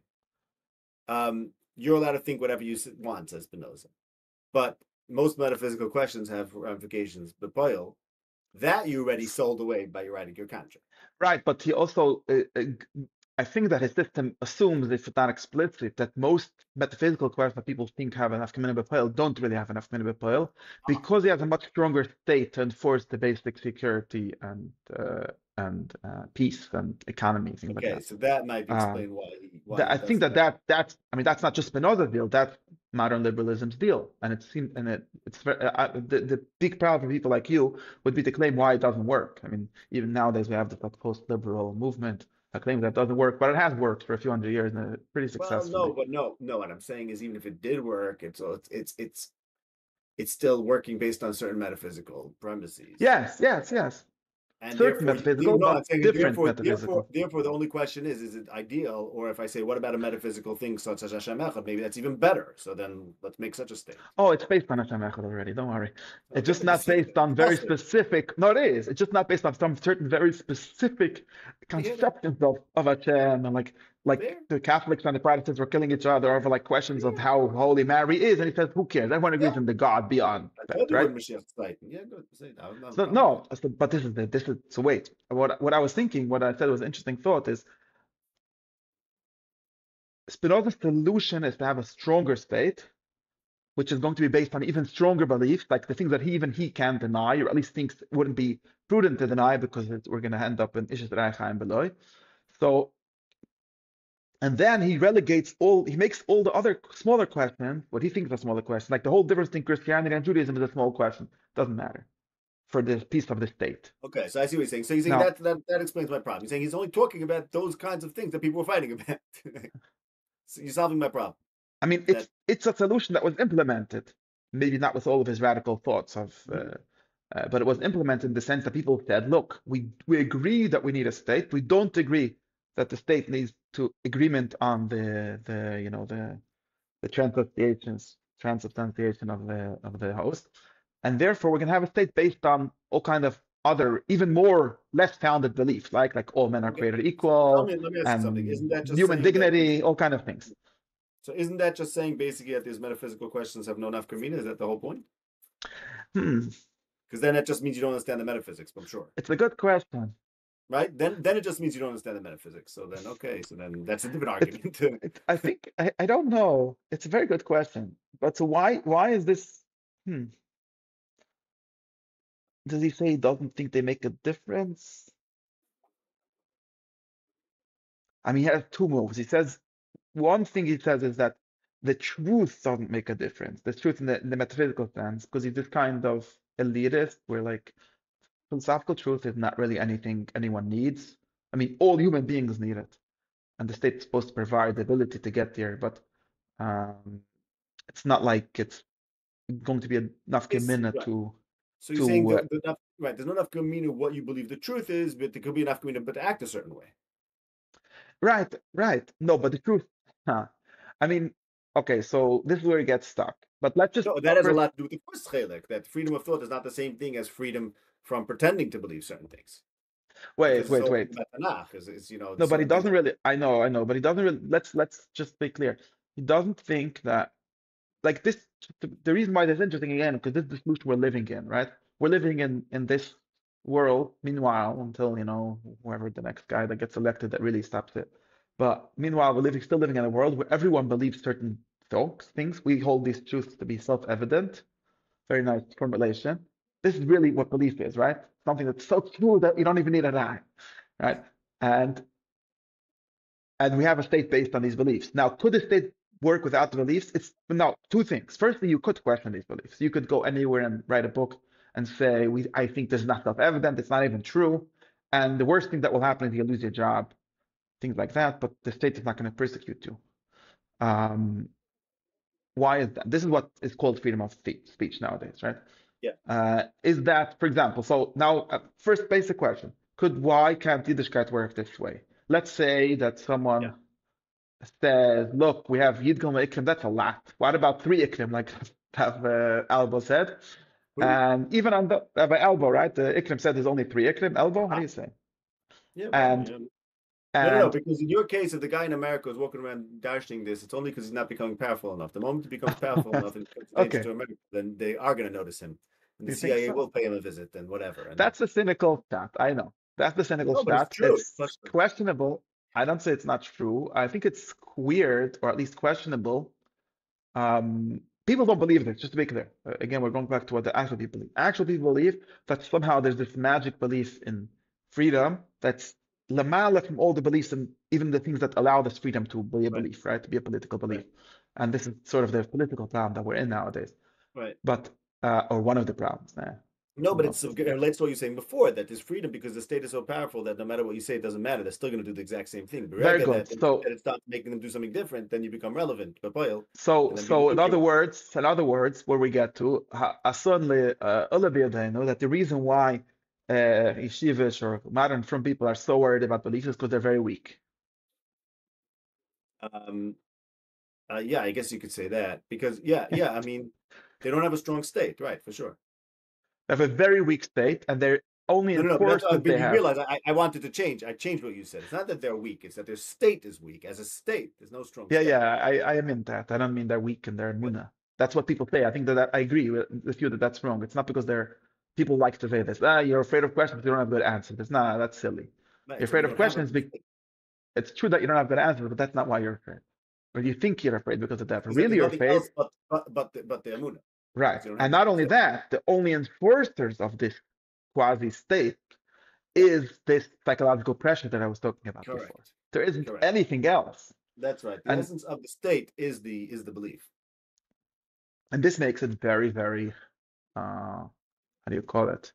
B: You're allowed to think whatever you want, says Spinoza. But most metaphysical questions have ramifications. B'poil, that you already sold away by writing your contract.
A: Right, but he also, I think that his system assumes, if it's not explicit, that most metaphysical questions that people think have enough community b'poil don't really have enough community b'poil, because he has a much stronger state to enforce the basic security and peace and economy, things like that.
B: Okay, so that might explain why
A: I think that's not just Spinoza's deal. That's modern liberalism's deal, and it's the big problem for people like you would be to claim why it doesn't work. I mean, even nowadays we have this post-liberal movement that claims that doesn't work, but it has worked for a few hundred years and pretty successfully.
B: Well, no. What I'm saying is, even if it did work, it's still working based on certain metaphysical premises.
A: Yes. And certain metaphysical, but different metaphysical.
B: Therefore, the only question is it ideal? Or if I say, what about a metaphysical thing such as Hashem Echad? Maybe that's even better. So then let's make such a state.
A: Oh, it's based on Hashem Echad already. Don't worry. Okay, it's just not based on very specific. No, it is. It's just not based on some certain very specific conceptions of Hashem, and like the Catholics and the Protestants were killing each other over like questions of how Holy Mary is, and he says, "Who cares? Everyone agrees in the God beyond." Right? But this is. So wait. What I was thinking, what I said was an interesting thought is Spinoza's solution is to have a stronger state, which is going to be based on even stronger beliefs, like the things that he can't deny, or at least thinks wouldn't be prudent to deny, because we're going to end up in Ishes Reicha and Beloy. So. And then he makes all the other smaller questions, what he thinks are smaller questions, like the whole difference between Christianity and Judaism is a small question. Doesn't matter for the peace of the state.
B: Okay, so I see what he's saying. So he's saying that explains my problem. He's saying he's only talking about those kinds of things that people were fighting about. So you're solving my problem.
A: I mean, it's a solution that was implemented, maybe not with all of his radical thoughts but it was implemented in the sense that people said, look, we agree that we need a state. We don't agree that the state needs to agreement on the transubstantiation of the host, and therefore we're going to have a state based on all kind of other, even more less founded beliefs, like all men are created equal,
B: let me ask you something. Isn't that just
A: human dignity, all kind of things.
B: So isn't that just saying basically that these metaphysical questions have no nafkamina? Is that the whole point? Because then it just means you don't understand the metaphysics. I'm sure
A: it's a good question.
B: Right, then it just means you don't understand the metaphysics. So then that's a different argument.
A: I think I don't know. It's a very good question. But so why is this? Does he say he doesn't think they make a difference? I mean, he has two moves. He says one thing he says is that the truth doesn't make a difference. The truth in the metaphysical sense, because he's this kind of elitist, where like philosophical truth is not really anything anyone needs. I mean, all human beings need it, and the state is supposed to provide the ability to get there, but um, it's not like it's going to be enough
B: It's
A: gemina
B: right. So you're saying
A: to
B: right? There's not enough kamina what you believe the truth is, but there could be enough kamina, but to act a certain way.
A: right. No, but the truth, huh? I mean, okay, so this is where it gets stuck. But let's just
B: No, that has a
A: first
B: lot to do with the first chelik. That freedom of thought is not the same thing as freedom from pretending to believe certain things, because it's all
A: wait.
B: about Tanakh. Is
A: No, but he
B: certain things.
A: doesn't really. I know, but he doesn't really. Let's just be clear. He doesn't think that like this. The reason why this is interesting again, because this is the solution we're living in, right? We're living in this world. Meanwhile, until whoever the next guy that gets elected that really stops it. But meanwhile, still living in a world where everyone believes certain things. We hold these truths to be self-evident. Very nice formulation. This is really what belief is, right? Something that's so true that you don't even need an eye, right? And we have a state based on these beliefs. Now, could the state work without the beliefs? It's no, two things. Firstly, you could question these beliefs. You could go anywhere and write a book and say, I think this is not self-evident, it's not even true. And the worst thing that will happen is you'll lose your job, things like that, but the state is not going to persecute you. Um, why is that? This is what is called freedom of speech nowadays, right?
B: Yeah,
A: Is that, for example, so now, first basic question, why can't Yiddishkeit work this way? Let's say that
B: yeah.
A: someone says, look, we have Yidgam Ikrim, that's a lot. What about three Ikrim, like have Elbow said?
B: Who?
A: And even on the by Elbow, right? The Ikrim said there's only three Ikrim. Elbow, how do
B: Ah,
A: you say?
B: yeah, well,
A: And
B: yeah. No.
A: and
B: Because in your case, if the guy in America is walking around dashing this, it's only because he's not becoming powerful enough. The moment he becomes powerful enough and becomes a danger
A: okay,
B: to America, then they are going to notice him, and
A: do
B: the
A: you think
B: CIA
A: so?
B: will pay him a visit and whatever. And
A: That's the cynical stat. I know. That's the cynical
B: no, but it's
A: stat.
B: true.
A: It's
B: Plus,
A: questionable. I don't say it's not true. I think it's weird or at least questionable. People don't believe this, just to be clear. Again, we're going back to what the actual people believe. Actual people believe that somehow there's this magic belief in freedom that's lamala from all the beliefs and even the things that allow this freedom to be a
B: right,
A: belief, right? To be a political belief.
B: right,
A: And this is sort of the political problem that we're in nowadays.
B: right.
A: But, or one of the problems.
B: No, but
A: Not
B: it relates to what you were saying before that there's freedom because the state is so powerful that no matter what you say, it doesn't matter. They're still going to do the exact same thing. But
A: very
B: regard
A: good.
B: that, and
A: So,
B: it stops making them do something different, then you become relevant,
A: So,
B: and then people
A: so
B: do care.
A: in other words, where we get to, suddenly, that the reason why yeshivish or modern from people are so worried about beliefs is because they're very weak.
B: Um, yeah, I guess you could say that because I mean, they don't have a strong state, right? For sure.
A: They have a very weak state, and their only
B: No. But that's
A: enforcement
B: but
A: they
B: you
A: have.
B: realize I wanted to change. I changed what you said. It's not that they're weak. It's that their state is weak. As a state, there's no strong
A: Yeah,
B: state.
A: I mean that. I don't mean they're weak and they're
B: Yeah.
A: muna. That's what people say. I think that I agree with you that that's wrong. It's not because they're people like to say this. You're afraid of questions, you don't have good answers. It's not. That's silly.
B: Right.
A: You're
B: It's that
A: afraid
B: you
A: of
B: don't have a
A: questions.
B: good state.
A: It's true that you don't have good answers, but that's not why you're afraid. Or you think you're afraid because of that.
B: Is that
A: Really,
B: there's
A: you're
B: nothing
A: afraid.
B: else but the Amuna
A: Right.
B: because you don't
A: And
B: have it.
A: not only
B: So
A: that, the only enforcers of this quasi state
B: yeah,
A: is this psychological pressure that I was talking about before.
B: correct,
A: There isn't
B: correct.
A: anything else.
B: That's right. The
A: And
B: essence of the state is the belief.
A: this makes it very, very how do you call it?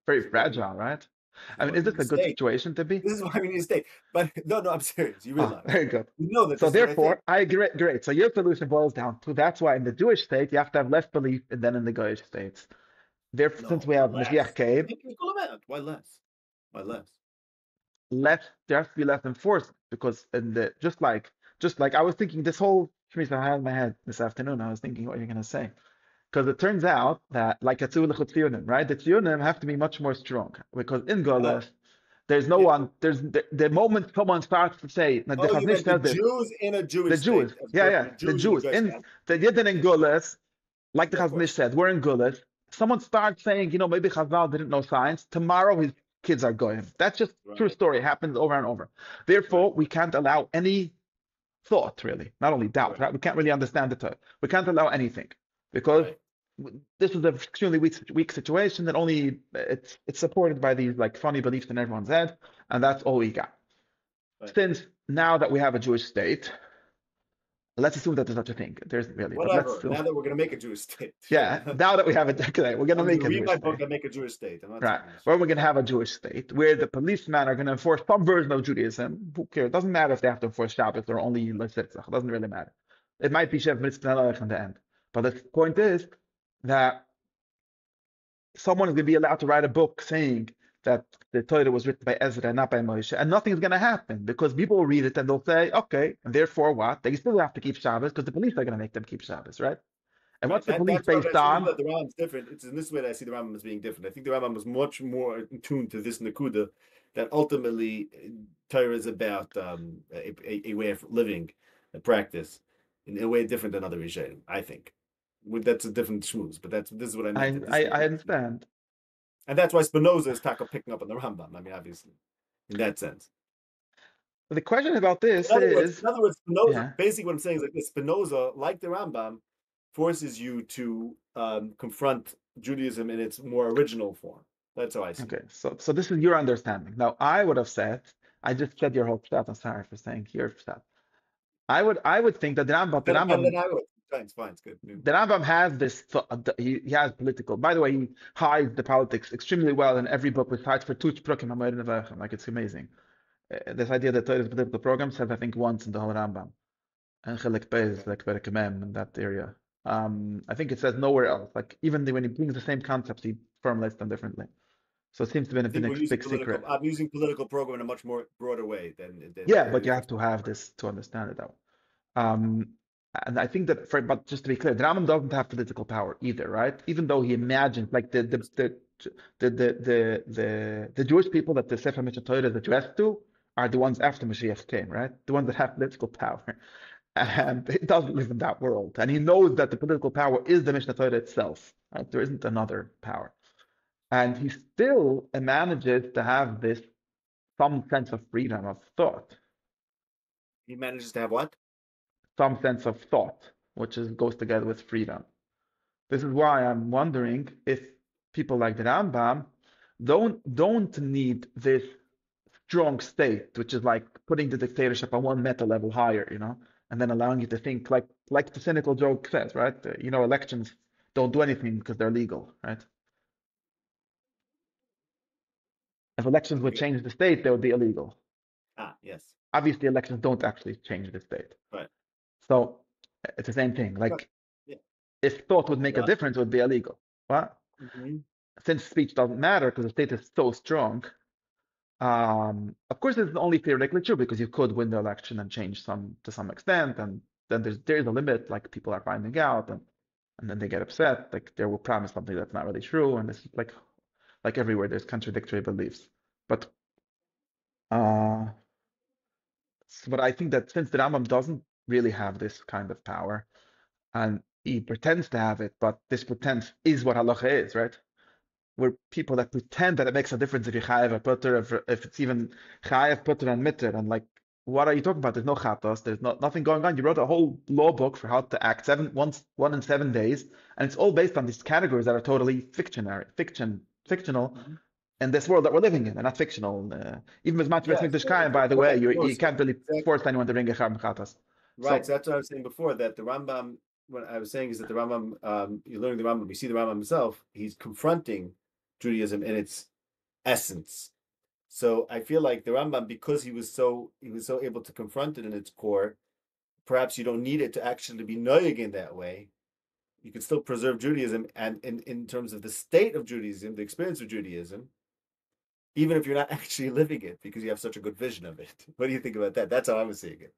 A: Very
B: This is why we
A: fragile, right?
B: this is
A: I mean,
B: why
A: is
B: we
A: this
B: need a
A: a good
B: state.
A: situation to be?
B: This is why we need a state. But no, I'm serious. You
A: Oh,
B: realize
A: very good.
B: you know that
A: So
B: this is what I think.
A: therefore, I agree. Great. So your solution boils down to that's why in the Jewish state you have to have less belief than in the Goyish states. Therefore, since
B: No,
A: we have Mashiach
B: less.
A: came,
B: Equal amount. Why less? Why less?
A: less there has to be less enforcement because in the just like I was thinking this whole Shmita I had in my head this afternoon. I was thinking what you're gonna say because it turns out that like a tziyunim, right? The tziyunim have to be much more strong because in
B: Oh,
A: Golas there's no
B: yeah.
A: one. There's the moment someone starts to say, the
B: Oh, you
A: Chaznish
B: meant the
A: says this,
B: Jews in a
A: the
B: Jewish
A: Jews,
B: state as opposed to
A: yeah,
B: the
A: the
B: Jews in the
A: Jews
B: Jewish
A: in
B: state.
A: the Yidden in Golas, like the
B: Yeah, of
A: Chaznish
B: course.
A: said, we're in Gulas. Someone starts saying, maybe Chazal didn't know science. Tomorrow his kids are going. That's just true
B: Right,
A: story. It happens over and over.
B: right,
A: Therefore, we can't allow any thought, really. Not only doubt,
B: correct,
A: right? We can't really understand it. We can't allow anything because
B: right,
A: this is an extremely weak situation that only it's supported by these like funny beliefs in everyone's head, and that's all we got.
B: right.
A: Since now that we have a Jewish state, Let's assume that there's such a thing. There isn't really, but let's
B: Whatever.
A: assume.
B: Now that we're going to make a Jewish state.
A: Yeah, now that we have it, okay, we're going to
B: I'm going
A: make
B: to
A: a
B: read
A: Jewish
B: my book
A: state.
B: and make a Jewish state. I'm not
A: Right.
B: taking this.
A: Or we're going to have a Jewish state where the policemen are going to enforce some version of Judaism. Who cares? It doesn't matter if they have to enforce Shabbos or only Lesetzach. It doesn't really matter. It might be Shev Mitzvah in the end. But the point is that someone is going to be allowed to write a book saying that the Torah was written by Ezra and not by Moshe, and nothing's going to happen because people will read it and they'll say, okay, and therefore what? They still have to keep Shabbos because the police are going to make them keep Shabbos, right? And
B: Right.
A: what's the police
B: That's what
A: based
B: I see
A: on?
B: that the Rambam's different. It's in this way that I see the Rambam as being different. I think the Rambam was much more in tune to this Nakuda that ultimately Torah is about a way of living, a practice, in a way different than other Rishonim, I think. That's a different schmooze, but this is what I meant.
A: I understand.
B: And that's why Spinoza is taka picking up on the Rambam. I mean, obviously, in that sense.
A: But the question about this
B: In other words, Spinoza,
A: yeah.
B: basically what I'm saying is like this, Spinoza, like the Rambam, forces you to confront Judaism in its more original form. That's how I see it.
A: Okay, so this is your understanding. Now, I would have said, I just said your whole pshat. I'm sorry for saying your pshat. I would think that the Rambam,
B: And then I would. It's fine, it's good.
A: the Rambam has this. He has political. By the way, he hides the politics extremely well in every book, which hides for two prukim hamoed nevachem. Like it's amazing. This idea that Torah is a political program says I think once in the whole Rambam, and Chelik Beis like Perek Mem in that area. I think it says nowhere else. Like even when he brings the same concepts, he formulates them differently. So it seems to be a big secret.
B: I'm using political program in a much more broader way than
A: Yeah, but you have to have this to understand it though. And I think that but just to be clear, the Rambam doesn't have political power either, right? Even though he imagined like the Jewish people that the Sefer Mishnah Torah is addressed to are the ones after Mashiach came, right? The ones that have political power. And he doesn't live in that world. And he knows that the political power is the Mishnah Torah itself, right? There isn't another power. And he still manages to have this some sense of freedom of thought.
B: He manages to have what?
A: Some sense of thought, which goes together with freedom. This is why I'm wondering if people like the Rambam don't need this strong state, which is like putting the dictatorship on one meta level higher, and then allowing you to think like the cynical joke says, right? Elections don't do anything because they're legal, right? If elections would change the state, they would be illegal.
B: Yes.
A: Obviously, elections don't actually change the state.
B: Right.
A: So it's the same thing. Like,
B: right. Yeah.
A: If thought would make a difference, it would be illegal. What?
B: Mm-hmm.
A: Since speech doesn't matter because the state is so strong, of course, it's only theoretically true because you could win the election and change to some extent, and then there's a limit. Like people are finding out, and then they get upset. Like they will promise something that's not really true, and it's like everywhere there's contradictory beliefs. But I think that since the Rambam doesn't really have this kind of power, and he pretends to have it, but this pretense is what halacha is, right? We're people that pretend that it makes a difference if you chayav a putter, if it's even chayav putter and mitter, and like, what are you talking about? There's no chatos, there's nothing going on. You wrote a whole law book for how to act 1 in 7 days, and it's all based on these categories that are totally fictional,
B: Mm-hmm.
A: in this world that we're living in. They're not fictional. Even with Matthew Mikdash, by the way, you can't really force anyone to bring a chatas.
B: Right. So that's what I was saying before, that the Rambam, what I was saying is that the Rambam, you're learning the Rambam, you see the Rambam himself, he's confronting Judaism in its essence. So I feel like the Rambam, because he was so able to confront it in its core, perhaps you don't need it to actually be noyig in that way. You can still preserve Judaism, and in terms of the state of Judaism, the experience of Judaism, even if you're not actually living it, because you have such a good vision of it. What do you think about that? That's how I was seeing it.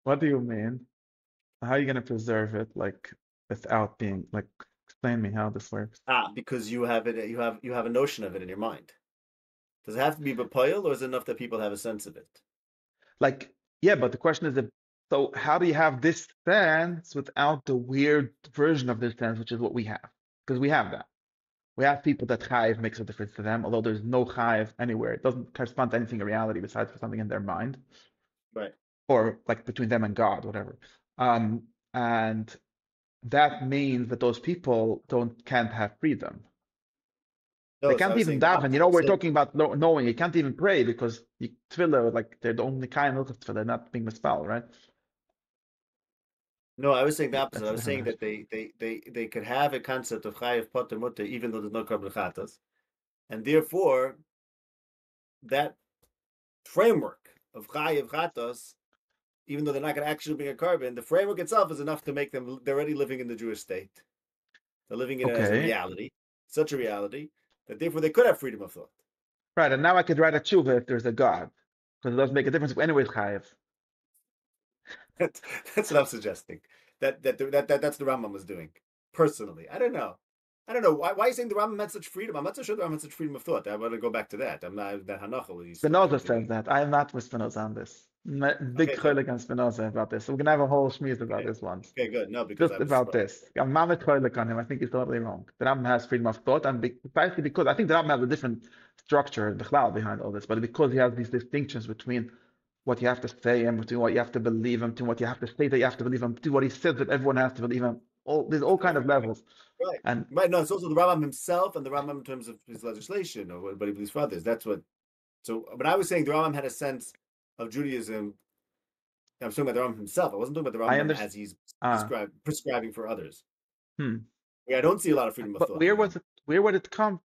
A: What do you mean? How are you going to preserve it, like, without being, like, explain me how this works?
B: Because you have it, you have a notion of it in your mind. Does it have to be b'poil, or is it enough that people have a sense of it?
A: Like, yeah, but the question is, so how do you have this sense without the weird version of this sense, which is what we have? Because we have that. We have people that chayiv makes a difference to them, although there's no chayiv anywhere. It doesn't correspond to anything in reality besides for something in their mind.
B: Right.
A: Or like between them and God, whatever. And that means that those people can't have freedom.
B: No,
A: they can't even daven. We're talking about knowing. You can't even pray because tefillah, like they're the only kind of tefillah, not being misspelled, right?
B: No, I was saying the opposite.
A: That's
B: I
A: a
B: was
A: different
B: saying that
A: direction.
B: they could have a concept of chayiv poter mutter even though there's no carbon chatas, and therefore that framework of chayiv chatas, even though they're not going to actually bring a carbon, the framework itself is enough to make them. They're already living in the Jewish state. They're living in it as a
A: Okay,
B: reality, such a reality that therefore they could have freedom of thought.
A: right. And now I could write a tshuva if there's a God, because it doesn't make a difference. Anyways, chayiv.
B: That's what I'm suggesting. That's the Rambam was doing. Personally, I don't know. I don't know why are you saying the Rambam had such freedom. I'm not so sure the Rambam had such freedom of thought. I want to go back to that. I'm not that Hanacha where you start
A: Spinoza
B: jumping
A: says
B: in.
A: that. I am not with Spinoza on this. Big
B: Okay, good.
A: choilik on Spinoza about this. So we're gonna have a whole schmiz about
B: Okay,
A: this once.
B: okay, good. No, because
A: Just
B: I was
A: about this. I'm not a choilik on him. I think he's totally wrong. The Rambam has freedom of thought, and precisely because I think the Rambam has a different structure, the cloud behind all this, but because he has these distinctions between what you have to say and between what you have to believe him, to what you have to say that you have to believe him, to what he says that everyone has to believe him. There's all kind of levels.
B: right.
A: And
B: Right. No, it's also the Rambam himself and the Rambam in terms of his legislation or what he believes for others. That's what. So, but I was saying the Rambam had a sense of Judaism. I'm talking about the Rambam himself. I wasn't talking about the
A: I
B: Rambam
A: understand.
B: as he's
A: Ah,
B: prescribing for others.
A: hmm.
B: I don't see a lot of freedom of
A: But
B: thought in the Rambam.
A: where would it come?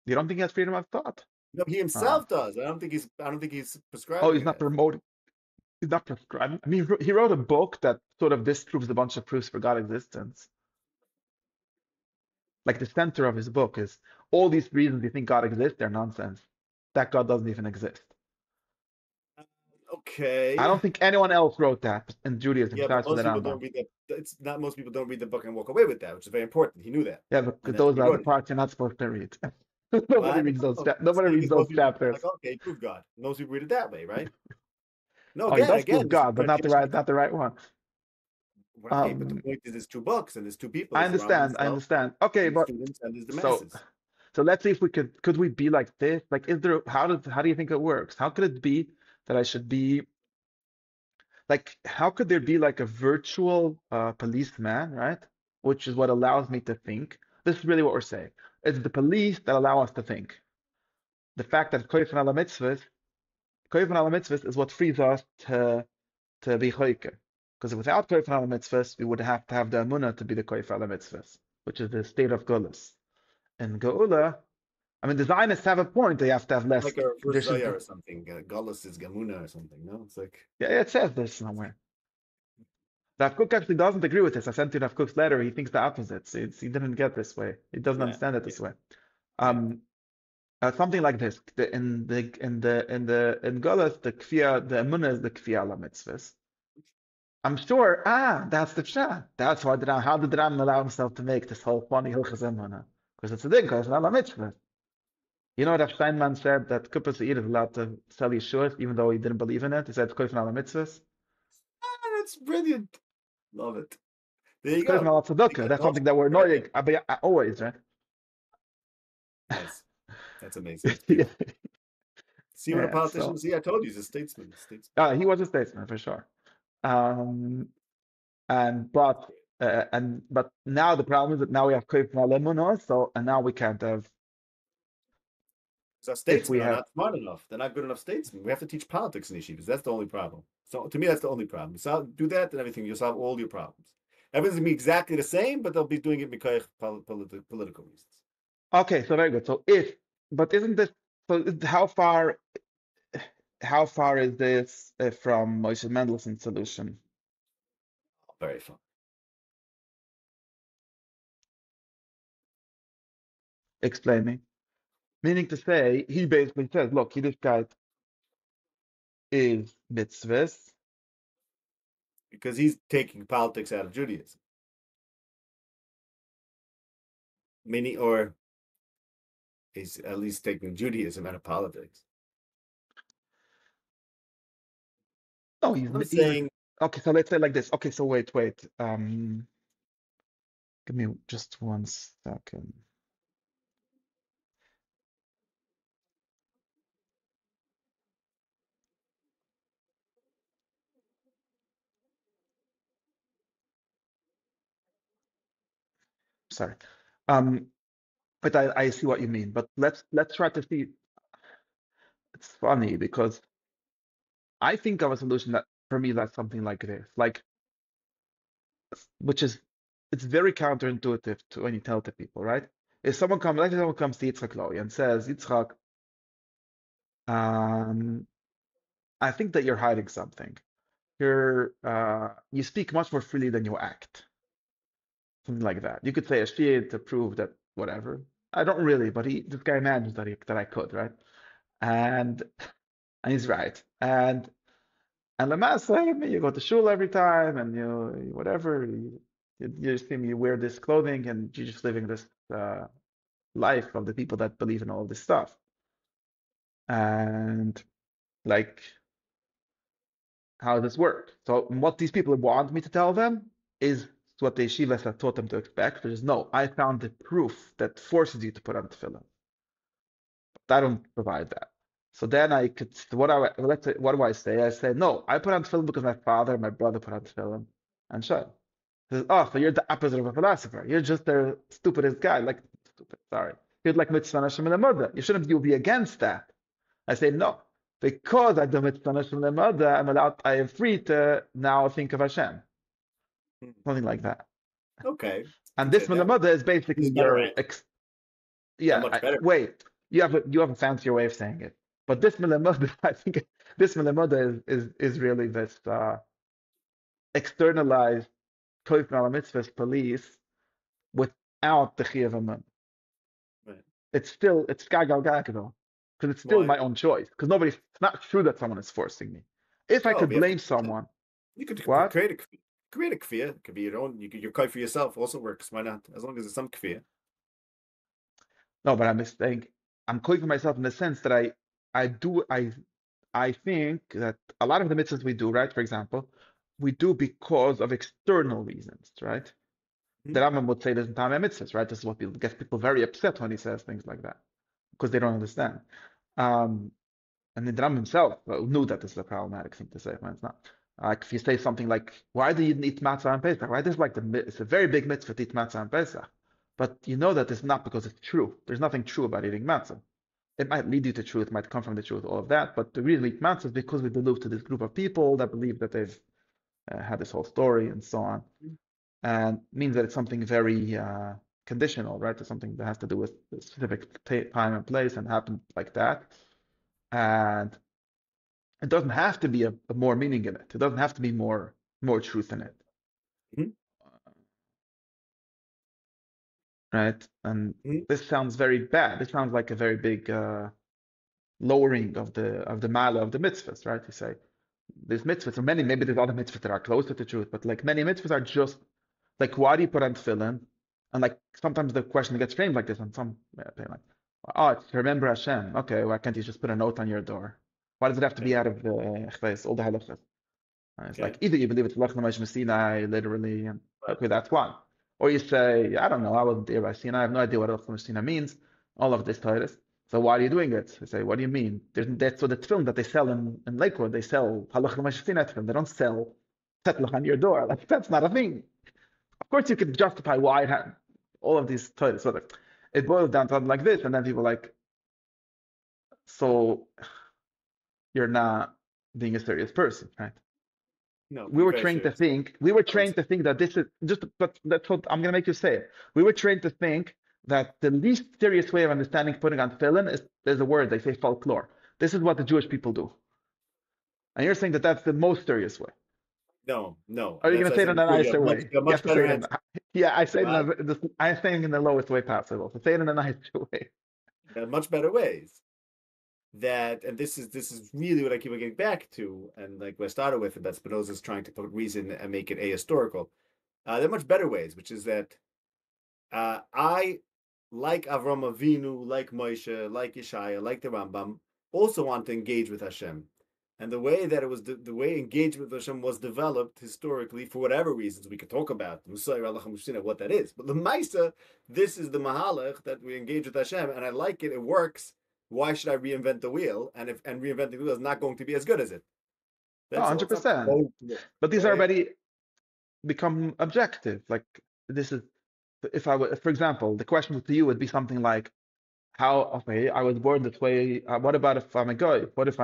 A: You don't think he has freedom of thought?
B: No, he
A: Ah.
B: himself does. I don't think he's
A: Oh,
B: prescribing
A: he's
B: it
A: not
B: as.
A: promoting. He's not prescribing. I mean, he wrote a book that sort of disproves a bunch of proofs for God existence. Like the center of his book is all these reasons you think God exists, they're nonsense. That God doesn't even exist. I
B: Okay.
A: don't think anyone else wrote that in Judaism
B: Yeah, but
A: besides for the
B: most people
A: Rambam.
B: don't read that. It's not most people don't read the book and walk away with that, which is very important. He knew that,
A: Yeah,
B: and
A: but
B: that's why
A: those
B: he
A: are the
B: wrote it.
A: parts you're not supposed to read.
B: Why?
A: Nobody reads
B: Because
A: those
B: most people are
A: chapters.
B: like, okay, prove God. Most people read it that way, right? No,
A: Oh, he does
B: again,
A: prove
B: this is
A: God, but
B: tradition.
A: not the right one.
B: Right, but the
A: Um,
B: point is, there's two books and there's two people.
A: I
B: There's the Rambam
A: understand. I
B: himself,
A: understand. Okay,
B: and the
A: but
B: students, and there's the
A: so
B: masses.
A: so let's see if we could we be like this? Like, is there how do you think it works? How could it be that I should be like how could there be like a virtual policeman, right? Which is what allows me to think. This is really what we're saying. It's the police that allow us to think. The fact that koyfen ala mitzvahs is what frees us to be choike. Because without koyfen ala mitzvahs, we would have to have the amunah to be the koyfen ala mitzvahs, which is the state of gullus. In geula, I mean, the Zionists have a point. They have to have less.
B: Like a
A: There
B: first
A: should
B: Zayar
A: be.
B: or something. Galus is Gamuna or something. No, it's like
A: Yeah, it says this somewhere. Rav Kook actually doesn't agree with this. I sent you Rav Kook's letter. He thinks the opposite. So he didn't get this way. He doesn't
B: yeah,
A: understand it
B: yeah,
A: this way.
B: yeah.
A: Um, something like this. In Golas, the emunah is the kfiyah la mitzvahs. I'm sure. That's the pshat. That's why how did the Ram allow himself to make this whole funny hilchas emunah? Because it's a din, because it's not la mitzvah. You know, Rav Steinman said that Kippur Seir is allowed to sell Yeshua even though he didn't believe in it. He said it's koyfen ala mitzvahs.
B: That's brilliant. Love it. There
A: It's
B: you
A: koyfen
B: go.
A: ala
B: You
A: tzedakah.
B: got
A: That's
B: the whole
A: something that we're
B: right there.
A: annoying always, right?
B: Nice. That's amazing. It's
A: Yeah.
B: beautiful. See what a
A: Yeah.
B: politician.
A: So
B: See, I told you, he's a statesman.
A: he was a statesman for sure. Um,
B: That's great.
A: but now the problem is that now we have koyfen ala emunah. So and now we can't have
B: So our
A: if we
B: statesmen are
A: have.
B: not smart enough. They're not good enough statesmen. We have to teach politics in yeshivas. That's the only problem. So to me, that's the only problem. So do that, and everything you'll solve all your problems. Everything's gonna be exactly the same, but they'll be doing it because political reasons.
A: Okay, so very good. So if, but isn't this so? How far is this from Moshe Mendelssohn's solution?
B: Very fun.
A: Explain me. Meaning to say, he basically says, look, Yiddishkeit is mitzvahs.
B: Because he's taking politics out of Judaism. Meaning, or he's at least taking Judaism out of politics.
A: No,
B: I'm
A: he's
B: saying,
A: okay. So let's say like this. Okay, so wait. Give me just 1 second. Sorry. Um, but I see what you mean. But let's try to see. It's funny because I think of a solution that for me that's something like this. Like which is, it's very counterintuitive to when you tell to people, right? If someone comes, like someone comes to Yitzchok Lowy and says, Yitzchok, um, I think that you're hiding something. You speak much more freely than you act. Something like that. You could say a shir to prove that whatever. I don't really, but this guy imagines that I could, right? And and he's right. And Lamasa, you go to shul every time, and you whatever. You see me wear this clothing, and you're just living this life of the people that believe in all this stuff. And like, how does this work? So what these people want me to tell them is what the yeshivas have taught them to expect, which is no, I found the proof that forces you to put on tefillin. But I don't provide that. So then I could, what do I say? I say, no, I put on tefillin because my father and my brother put on tefillin and shut. Says, oh, so you're the opposite of a philosopher. You're just the stupidest guy. Like, stupid, sorry. You're like mitzvah Hashem and the mother. You be against that. I say, no, because I do mitzvah Hashem and the mother, I am free to now think of Hashem. Something like that.
B: Okay.
A: And this mother is basically your, wait, you have a fancier way of saying it. But this mother, I think this mother is really this externalized Koif Mitzvahs police without the Chiyuv Amun.
B: Right.
A: It's Gagal Gagdo, because it's still my own choice. Because it's not true that someone is forcing me. If I could blame someone,
B: you could
A: what?
B: create a kfir. It could be your own. Your kfir for yourself also works. Why not? As long as it's some kfir.
A: No, but I'm saying I'm calling for myself in the sense that I think that a lot of the mitzvahs we do, right? For example, we do because of external reasons, right? The Rambam would say this in Tamei mitzvahs, right? This is what gets people very upset when he says things like that, because they don't understand. And the Rambam himself knew that this is a problematic thing to say when it's not. Like if you say something like, "Why do you eat matzah on Pesach?" Right? This is like it's a very big mitzvah to eat matzah on Pesach, but you know that it's not because it's true. There's nothing true about eating matzah. It might lead you to truth, it might come from the truth, all of that. But the reason we eat matzah is because we belong to this group of people that believe that they've had this whole story and so on, and means that it's something very conditional, right? It's something that has to do with a specific time and place and happened like that, and it doesn't have to be a more meaning in it. It doesn't have to be more truth in it, right? And this sounds very bad. This sounds like a very big lowering of the mala of the mitzvahs, right? You say there's mitzvahs, or maybe there's other mitzvahs that are closer to truth, but like many mitzvahs are just like, why do you put on tefillin? And like sometimes the question gets framed like this, and some like, oh, it's to remember Hashem. Okay, why can't you just put a note on your door? Why does it have to be out of the all the halachas? It's like either you believe it's Lech L'Moshe Sinai literally, and okay, that's one. Or you say, I don't know, I wasn't there by Sinai, I have no idea what Lech L'Moshe Sinai means. All of this Titus. So why are you doing it? I say, what do you mean? That's so the film that they sell in Lakewood, they sell Halach L'Moshe Sinai film. They don't sell Tetlach on your door. Like that's not a thing. Of course, you could justify why it had all of these Titus. So it boils down to something like this, and then people are like, so you're not being a serious person, right?
B: No,
A: we were trained to think that this is just, but that's what I'm gonna make you say it. We were trained to think that the least serious way of understanding putting on tefillin is there's a word they say folklore. This is what the Jewish people do, and you're saying that that's the most serious way.
B: No.
A: Are you gonna say it in a nicer way?
B: Much better
A: yeah, I say I'm saying in the lowest way possible. So say it in a nicer way.
B: There are much better ways. And this is really what I keep getting back to, and like what I started with, that Spinoza is trying to put reason and make it ahistorical. There are much better ways, which is that I, like Avram Avinu, like Moshe, like Yeshaya, like the Rambam, also want to engage with Hashem. And the way that it was, the way engagement with Hashem was developed historically, for whatever reasons we could talk about, what that is. But the Maisa, this is the Mahalach that we engage with Hashem, and I like it. It works. Why should I reinvent the wheel? And reinventing the wheel is not going to be as good as it.
A: That's 100%. But these are already become objective. Like this is, if I would, for example, the question to you would be something like, okay, I was born this way. What about if I'm a guy? What if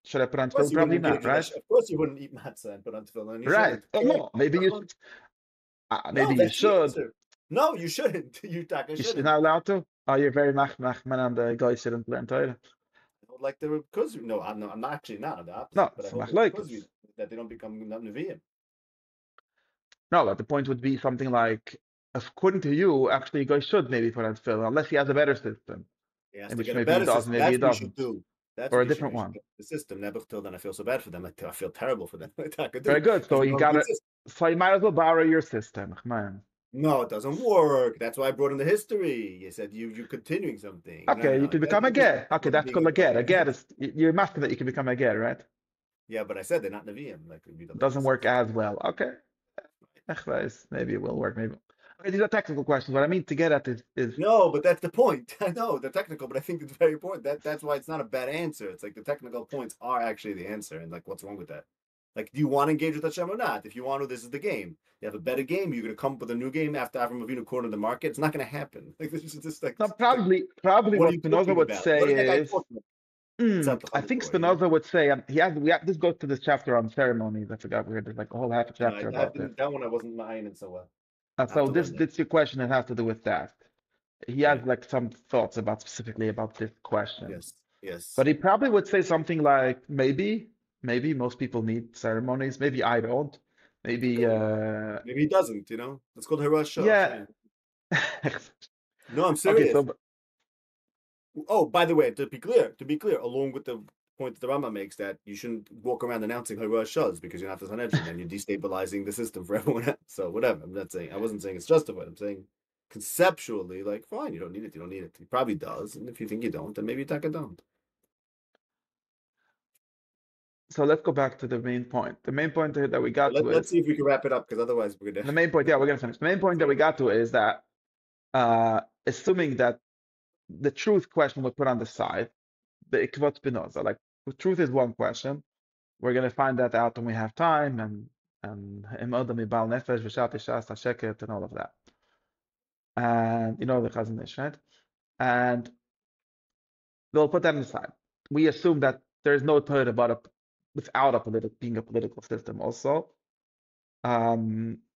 A: should I put on tefillin? Probably not, right?
B: Of course you wouldn't eat matzah and put on tefillin.
A: Right. No, maybe you should. Maybe
B: No,
A: you
B: that's the
A: should.
B: answer. No, you shouldn't. You taka
A: You're
B: shouldn't.
A: not allowed to? Oh, you're very man and the guy shouldn't learn Torah.
B: I hold like the because no, I'm not actually not the
A: No,
B: opposite, but I
A: it's
B: hold
A: a
B: like because
A: machlokes.
B: that they don't become not neviim.
A: No, but the point would be something like, according to you, actually, a guy should maybe put on film, unless he has a better system,
B: He has
A: in
B: to
A: which
B: get a
A: maybe he
B: better
A: does,
B: system.
A: maybe he
B: That's what he should
A: doesn't,
B: do. That's
A: or
B: what
A: a
B: he should
A: different
B: do. He should
A: one.
B: get the system. Never till then I feel so bad for them. I feel terrible for them. Taka
A: Very
B: do
A: good.
B: because
A: So
B: they
A: you
B: don't have a
A: got
B: good
A: it.
B: system.
A: So you might as well borrow your system, man.
B: No, it doesn't work. That's why I brought in the history. You said you're continuing something.
A: Okay, you
B: No.
A: can become a
B: That just
A: ger. Okay,
B: wasn't
A: that's
B: being
A: called a ger. A
B: open.
A: ger is you're masking that you can become a ger, right?
B: Yeah, but I said they're not neviim. Like we don't
A: Doesn't work
B: listen.
A: as well. Okay, Ech weiß. Maybe it will work. Maybe. Okay, these are technical questions. What I mean to get at is
B: No, but that's the point. I know they're technical, but I think it's very important. That's why it's not a bad answer. It's like the technical points are actually the answer, and like what's wrong with that? Like, do you want to engage with Hashem or not? If you want to, this is the game. You have a better game. You're gonna come up with a new game after Avram Avinu cornered the market. It's not gonna happen. Like this is just like,
A: no,
B: it's like
A: probably
B: what are
A: what
B: you
A: Spinoza
B: talking
A: would
B: about? What
A: say
B: is that guy
A: is.
B: talking about? It's not the
A: I think
B: Chazor,
A: Spinoza would say, this goes to this chapter on ceremonies. I forgot where there's like a whole half a
B: No,
A: chapter
B: I
A: about this.
B: didn't. That one I wasn't mine, and so well. I have
A: So
B: to learn that.
A: this your question that has to do with that. He has
B: Right.
A: like some thoughts about specifically about this question,
B: Yes. Yes.
A: but he probably would say something like maybe most people need ceremonies. Maybe I don't. Maybe
B: Okay. Maybe he doesn't. It's called Harashah.
A: yeah.
B: Shame. No, I'm
A: Okay,
B: serious.
A: so
B: Oh, by the way, to be clear, along with the point that the Rambam makes that you shouldn't walk around announcing Harashahs because you're not the Sanhedrin and you're destabilizing the system for everyone else. So whatever. I wasn't saying it's justified. I'm saying conceptually, like, fine, you don't need it. You don't need it. He probably does, and if you think you don't, then maybe you taka don't.
A: let's go back to the main point. The main point that we got to
B: Let's
A: is
B: see if we can wrap it up because otherwise we're gonna.
A: the main point. Yeah, we're gonna finish. The main point that we got to is that assuming that the truth question we put on the side, the ikvot Spinoza. Like the truth is one question. We're gonna find that out when we have time, and Imodam Ibal Nefesh V'Shat Ishas Hasheket and all of that. And you know the Chazon Ish, right? And we'll put that on the side. We assume that there is no Torah without being a political system also,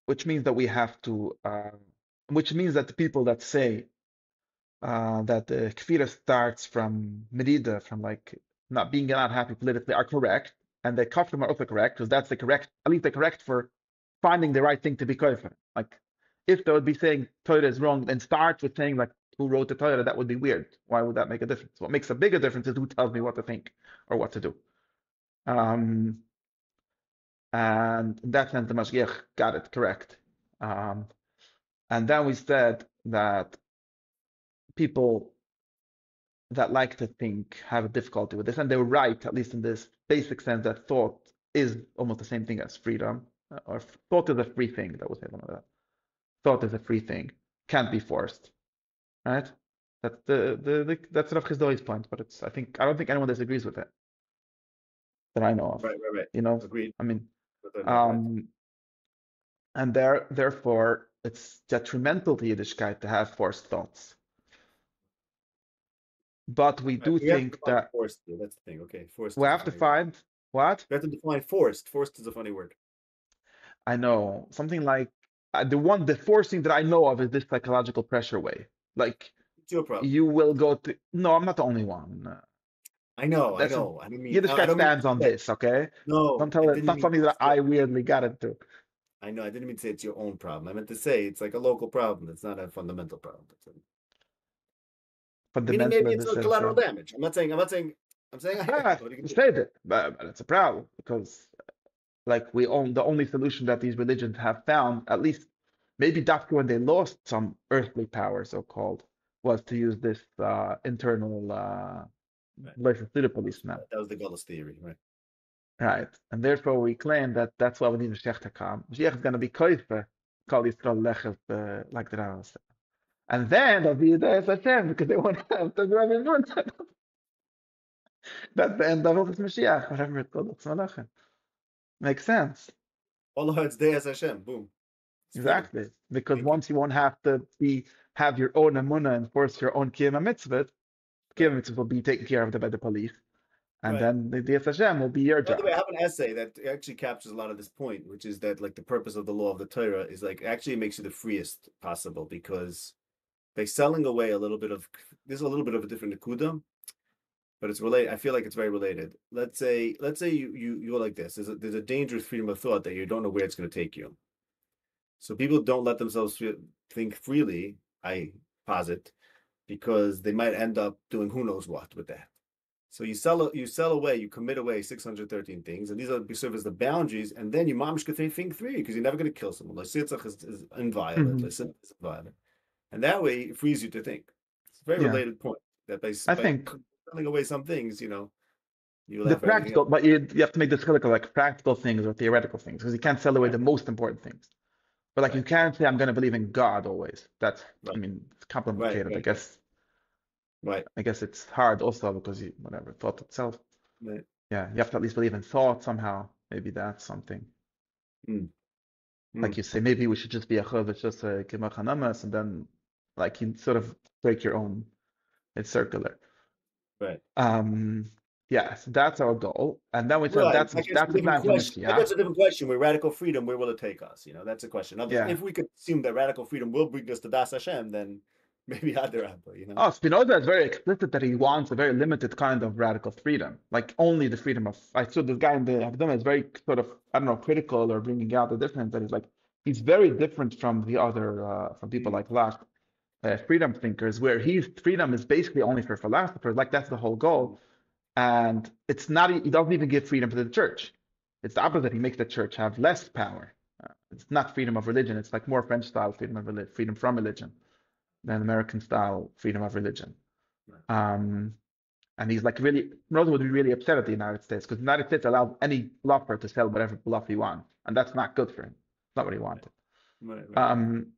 A: which means that we have to, which means that the people that say that the kfira starts from Merida, from like not happy politically, are correct, and the kafrim are also correct because that's the correct, at least the correct for finding the right thing to be kafir. Like if they would be saying Torah is wrong and start with saying like who wrote the Torah, that would be weird. Why would that make a difference? What makes a bigger difference is who tells me what to think or what to do. Um, and in that sense, the Mashgiach got it correct. And then we said that people that like to think have a difficulty with this, and they were right, at least in this basic sense that thought is almost the same thing as freedom, or thought is a free thing. That was one of that. Thought is a free thing, can't be forced, right? That's that's Rav Chizdoi's point, but I don't think anyone disagrees with it that I know of.
B: Right.
A: You know,
B: Agreed.
A: I mean,
B: Right.
A: um, and therefore it's detrimental to Yiddishkeit to have forced thoughts. But we
B: Right.
A: do
B: We have to
A: think
B: define
A: that
B: forced here. That's the thing. Okay, forced
A: we
B: is a
A: have to
B: funny word.
A: find what?
B: We have to define forced. Forced is a funny word.
A: I know something like the forcing that I know of is this psychological pressure way. Like
B: It's your problem.
A: you will go to. No, I'm not the only one.
B: I know. I
A: That's
B: know. I don't mean. I
A: Yiddishkeit
B: don't mean to
A: stands on
B: say.
A: this. Okay, don't
B: No, I
A: tell it. It's
B: didn't
A: not
B: mean
A: something
B: to
A: that
B: say.
A: I weirdly got into.
B: I know. I didn't mean to say it's your own problem. I meant to say it's like a local problem. It's not a fundamental problem. Meaning
A: Fundamental
B: maybe
A: in
B: it's
A: the
B: a
A: sense
B: collateral
A: of
B: damage. I'm not saying. I'm saying.
A: ah,
B: What are you gonna do?
A: state it, but it's a problem because like the only solution that these religions have found, at least maybe Dafka when they lost some earthly power, so called, was to use this internal
B: Right.
A: policeman.
B: That was the Gullus theory, right?
A: Right. And therefore we claim that that's why we need Mashiach to come. Mashiach is going to be koife, call Yisrael lechem, like the Rambam said. And then they'll be there as Hashem because they won't have to do everything. That's the end of Hilchos Mashiach. Whatever it's called, it's Malachim. Makes sense.
B: All hearts day as Hashem. Boom. It's freedom.
A: Exactly. Because
B: Thank you.
A: once you won't have to have your own emunah and force your own kiyum mitzvah,
B: Right.
A: kiyum mitzvah will be taken care of by the police. And
B: Right.
A: then the Dias Hashem will be your
B: By the way,
A: job.
B: I have an essay that actually captures a lot of this point, which is that like the purpose of the law of the Torah is like actually it makes you the freest possible because by selling away a little bit of there's a little bit of a different nakuda, but it's related. I feel like it's very related. Let's say you go like this. There's a dangerous freedom of thought that you don't know where it's going to take you. So people don't let themselves think freely, I posit, because they might end up doing who knows what with that. So you sell away, you commit away 613 things, and these are serve as the boundaries, and then you mamish can think free because you're never going to kill someone. Like Yitzchok is inviolate,
A: Hmm.
B: like sin is inviolate, and that way it frees you to think. It's a very
A: Yeah,
B: related point that
A: I
B: by
A: think
B: selling away some things, you will
A: the
B: have everything else.
A: practical, but you have to make this critical, like practical things or theoretical things, because you can't sell away
B: Right,
A: the most important things. But like you
B: right,
A: can't say I'm going to believe in God always. That's, I
B: right,
A: mean, it's
B: right,
A: complicated. I
B: right,
A: guess
B: right,
A: I guess it's hard also because you, whatever, thought itself.
B: right.
A: Yeah, you have to at least believe in thought somehow. Maybe that's something.
B: Mm,
A: Like
B: mm,
A: you say, maybe we should just be a chov, just a kimach, and then like you sort of break your own. It's circular.
B: right.
A: Um, yeah, so that's our goal. And then we said
B: Right. I guess a
A: that's the
B: different
A: plan for
B: question. I
A: Mashiach.
B: guess a different question. Where radical freedom, where will it take us? That's a question.
A: Yeah.
B: If we could assume that radical freedom will bring us to Das Hashem, then maybe Adarabba.
A: Oh, Spinoza is very explicit that he wants a very limited kind of radical freedom, like only the freedom of. I saw this guy in the Akademia is very sort of, I don't know, critical or bringing out the difference. That he's like, he's very different from the other, from people
B: Mm,
A: like Lach, freedom thinkers, where his freedom is basically only for philosophers. Like that's the whole
B: mm,
A: goal. And it's not, he doesn't even give freedom to the church. It's the opposite. He makes the church have less power. It's not freedom of religion. It's like more French style freedom of freedom from religion than American style freedom of religion.
B: right,
A: Um, and he's like really, Rosa would be really upset at the United States because the United States allows any bluffer to sell whatever bluff he wants. And that's not good for him. It's not what he wanted.
B: right, right, right.
A: Um,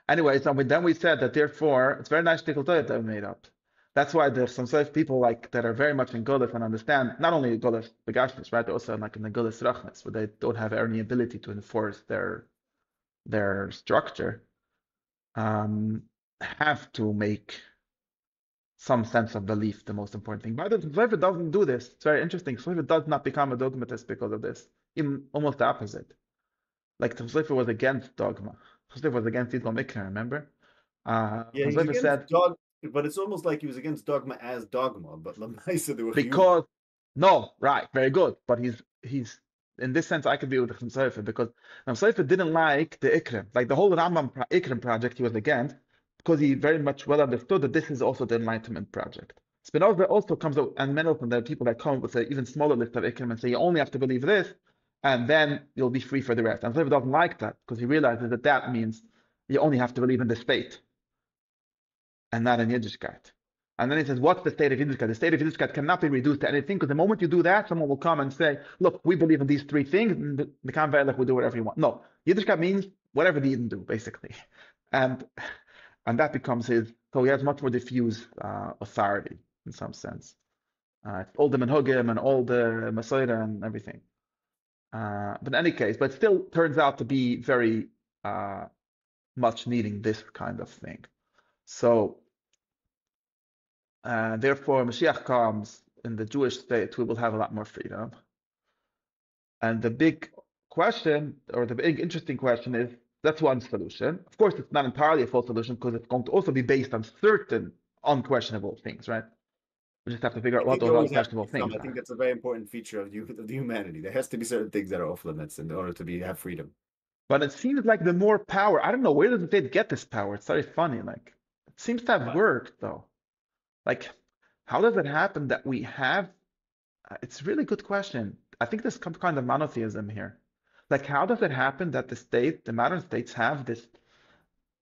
A: anyway, so then we said that therefore, it's very nice tickle that we made up. That's why there's some sort of people like that are very much in Gullus and understand not only Gullus Begashnis, right? They're also like in the Gullus Rachnis, where they don't have any ability to enforce their structure, have to make some sense of belief the most important thing. But the Zohar doesn't do this. It's very interesting. Zohar does not become a dogmatist because of this. Even almost the opposite. Like the Zohar was against dogma. Zohar was against Yidgom Ikra, remember?
B: Yeah, he's
A: Zohar
B: against
A: said,
B: dog, but it's almost like he was against dogma as dogma. But Lamaisa there were chiyuvim.
A: because no, right, very good. But he's in this sense I could be with the Zohar because Zohar didn't like the Ikrim. Like the whole Rambam Ikrim project he was against because he very much well understood that this is also the Enlightenment project. Spinoza also comes out, and many of them, there are people that come up with an even smaller list of Ikrim and say you only have to believe this, and then you'll be free for the rest. And Zohar doesn't like that because he realizes that that means you only have to believe in the state and not in Yiddishkeit. And then he says, what's the state of Yiddishkeit? The state of Yiddishkeit cannot be reduced to anything because the moment you do that, someone will come and say, look, we believe in these three things, and the Kanveilach will do whatever you want. No, Yiddishkeit means whatever the Yidden do, basically. And and that becomes his, so he has much more diffuse authority in some sense. All the Menhugim and all the Masoira and everything. But in any case, but still turns out to be very much needing this kind of thing. So therefore, Mashiach comes in the Jewish state, we will have a lot more freedom. And the big question, or the big interesting question is, that's one solution. Of course, it's not entirely a full solution because it's going to also be based on certain unquestionable things, right? We just have to figure out
B: I
A: what
B: think there
A: those
B: always has to
A: unquestionable
B: be some.
A: things
B: I think
A: are.
B: that's a very important feature of the humanity. There has to be certain things that are off limits in order to have freedom.
A: But it seems like the more power, I don't know, where does the state get this power? It's very funny. Like, it seems to have
B: Right.
A: worked though. Like, how does it happen that we have it's a really good question. I think there's some kind of monotheism here. Like, how does it happen that the modern states have this?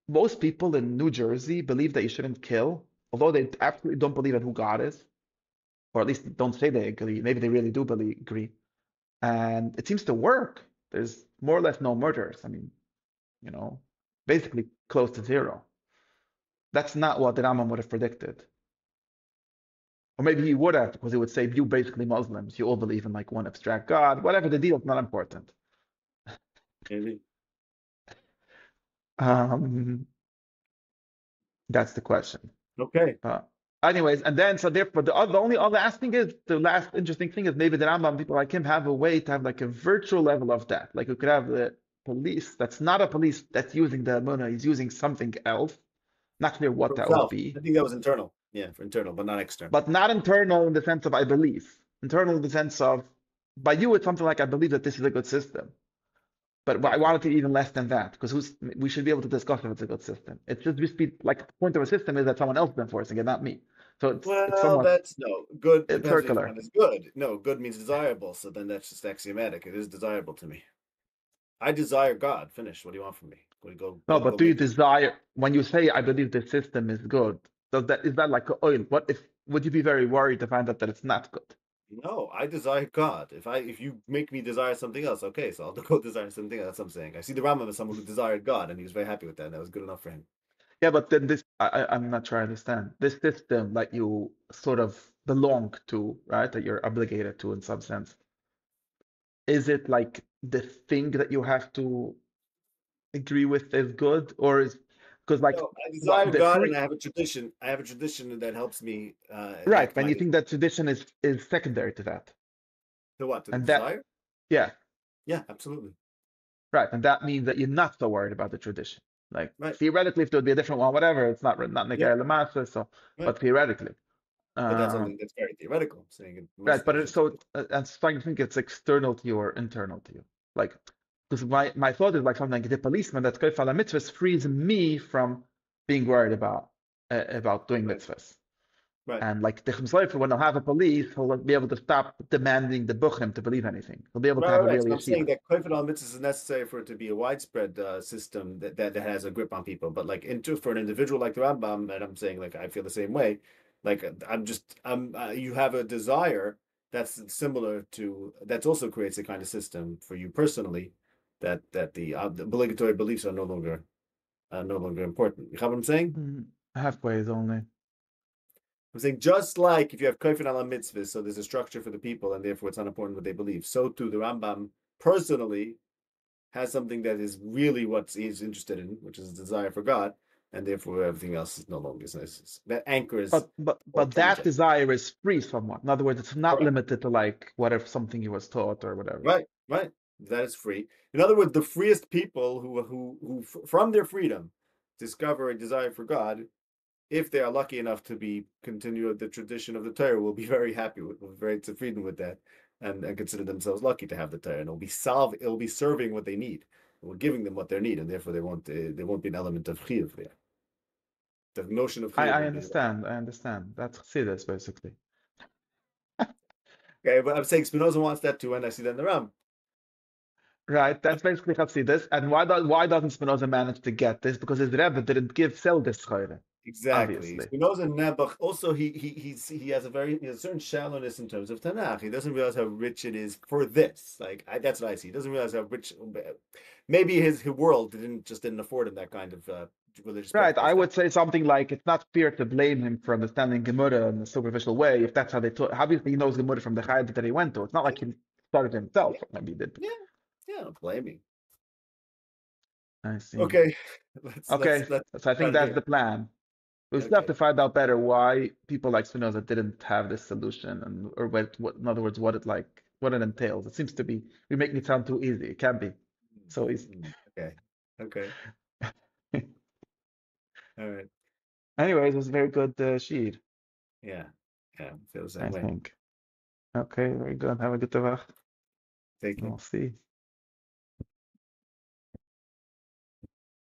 A: Most people in New Jersey believe that you shouldn't kill, although they absolutely don't believe in who God is, or at least don't say they agree. Maybe they really do agree. And it seems to work. There's more or less no murders. I mean, you know, basically close to zero. That's not what the Rambam would have predicted. Or maybe he would have, because he would say, you basically Muslims, you all believe in like one abstract God, whatever the deal, it's not important.
B: Maybe.
A: Um, that's the question.
B: Okay.
A: Uh, Anyways, and then so therefore the only last thing is the last interesting thing is maybe the Rambam people like him have a way to have like a virtual level of that. Like you could have the police that's not a police that's using the Amunah, he's using something else. Not clear
B: For
A: what that would
B: himself.
A: be,
B: I think that was internal. Yeah, for internal, but not external.
A: but not internal in the sense of I believe. Internal in the sense of by you it's something like I believe that this is a good system. But I
B: Okay.
A: want it to be even less than that because we should be able to discuss if it's a good system. It should just be like the point of a system is that someone else is enforcing it, not me. So it's
B: Well,
A: somewhat
B: that's no good.
A: it's
B: Depends what you
A: circular.
B: define as good. No, good means desirable. So then that's just axiomatic. It is desirable to me. I desire God. Finish. What do you want from me?
A: No,
B: Go
A: but do you
B: make me.
A: desire when you say I believe the system is good? Does that is that like oil? What if would you be very worried to find out that it's not good?
B: No, I desire God. If you make me desire something else, okay, so I'll go desire something else. That's what I'm saying. I see the Rambam as someone who desired God, and he was very happy with that. And that was good enough for him.
A: Yeah, but then this I'm not sure I understand. This system that you sort of belong to, right? That you're obligated to in some sense. Is it like the thing that you have to agree with is good, or is because like
B: No, I desire
A: what the
B: God, and
A: free
B: I have a tradition. I have a tradition that helps me,
A: right,
B: like
A: when
B: my
A: you think that tradition is secondary to that,
B: to what to the
A: and that
B: desire.
A: yeah,
B: Yeah, absolutely.
A: right, and that means that you're not so worried about the tradition. Like
B: Right.
A: theoretically, if there would be a different one, whatever, it's not
B: Yeah.
A: Negaya Lamasa, so
B: Right.
A: but theoretically,
B: But that's
A: um,
B: only that's very theoretical. Saying it
A: right,
B: must
A: but
B: if
A: it's
B: it's
A: so I'm starting to think it's external to you or internal to you, like because my thought is like something like the policeman that goes for the mitzvahs frees me from being worried about doing
B: right.
A: mitzvahs.
B: Right.
A: And like the Sofer, when he'll have a police, he'll be able to stop demanding the Buchim to believe anything. He'll be able to
B: Right,
A: have
B: right,
A: a
B: right.
A: real
B: So I'm saying
A: yeshiva.
B: that kofod al mitzvahs is necessary for it to be a widespread system that has a grip on people. But like into for an individual like the Rambam, and I'm saying like I feel the same way. Like I'm you have a desire that's similar to that's also creates a kind of system for you personally that the obligatory beliefs are no longer important. You know what I'm saying?
A: Halfway is only.
B: I'm saying just like if you have kofod al mitzvahs, so there's a structure for the people, and therefore it's not important what they believe. So too the Rambam personally has something that is really what he's interested in, which is a desire for God, and therefore everything else is no longer that anchors all
A: But
B: to each
A: that
B: other.
A: desire is free somewhat. In other words, it's not
B: Correct.
A: limited to like whatever something he was taught or whatever.
B: Right. Right. That is free. In other words, the freest people who from their freedom discover a desire for God, if they are lucky enough to be continue the tradition of the Torah, will be very happy with, very freedom with that, and consider themselves lucky to have the Torah, and it'll be serving what they need, we're giving them what they need, and therefore there won't be an element of chiyuv there. The notion of chiyuv
A: I
B: will be
A: understand. I understand. That's Chassidus basically.
B: okay. But I'm saying Spinoza wants that too, and I see that in the Ram.
A: Right, that's basically Chassidus. And why doesn't Spinoza manage to get this? Because his Rebbe didn't sell this Chayre,
B: Exactly.
A: obviously.
B: Spinoza Nebuch also he has a certain shallowness in terms of Tanakh. He doesn't realize how rich it is for this. That's what I see. He doesn't realize how rich. Maybe his world didn't afford him that kind of religious
A: Right, I
B: personality.
A: would say something like it's not fair to blame him for understanding Gemara in a superficial way if that's how they taught. Obviously, he knows Gemara from the Chayre that he went to. It's not like he started himself.
B: Yeah,
A: Maybe he did.
B: yeah, yeah. Don't blame me.
A: I see.
B: Okay,
A: Okay,
B: let's
A: so I
B: try
A: think
B: to do
A: that's
B: it.
A: the plan. We still have
B: Okay.
A: to find out better why people like Spinoza didn't have this solution, and or what, in other words, what it entails. It seems to be we make it sound too easy. It can be so easy.
B: Okay. Okay. All right.
A: Anyways, it was a very good sheet,
B: Yeah. Yeah. Feel the
A: I
B: same way.
A: think. Okay, very good. Have a good Tavach.
B: Take care.
A: We'll see.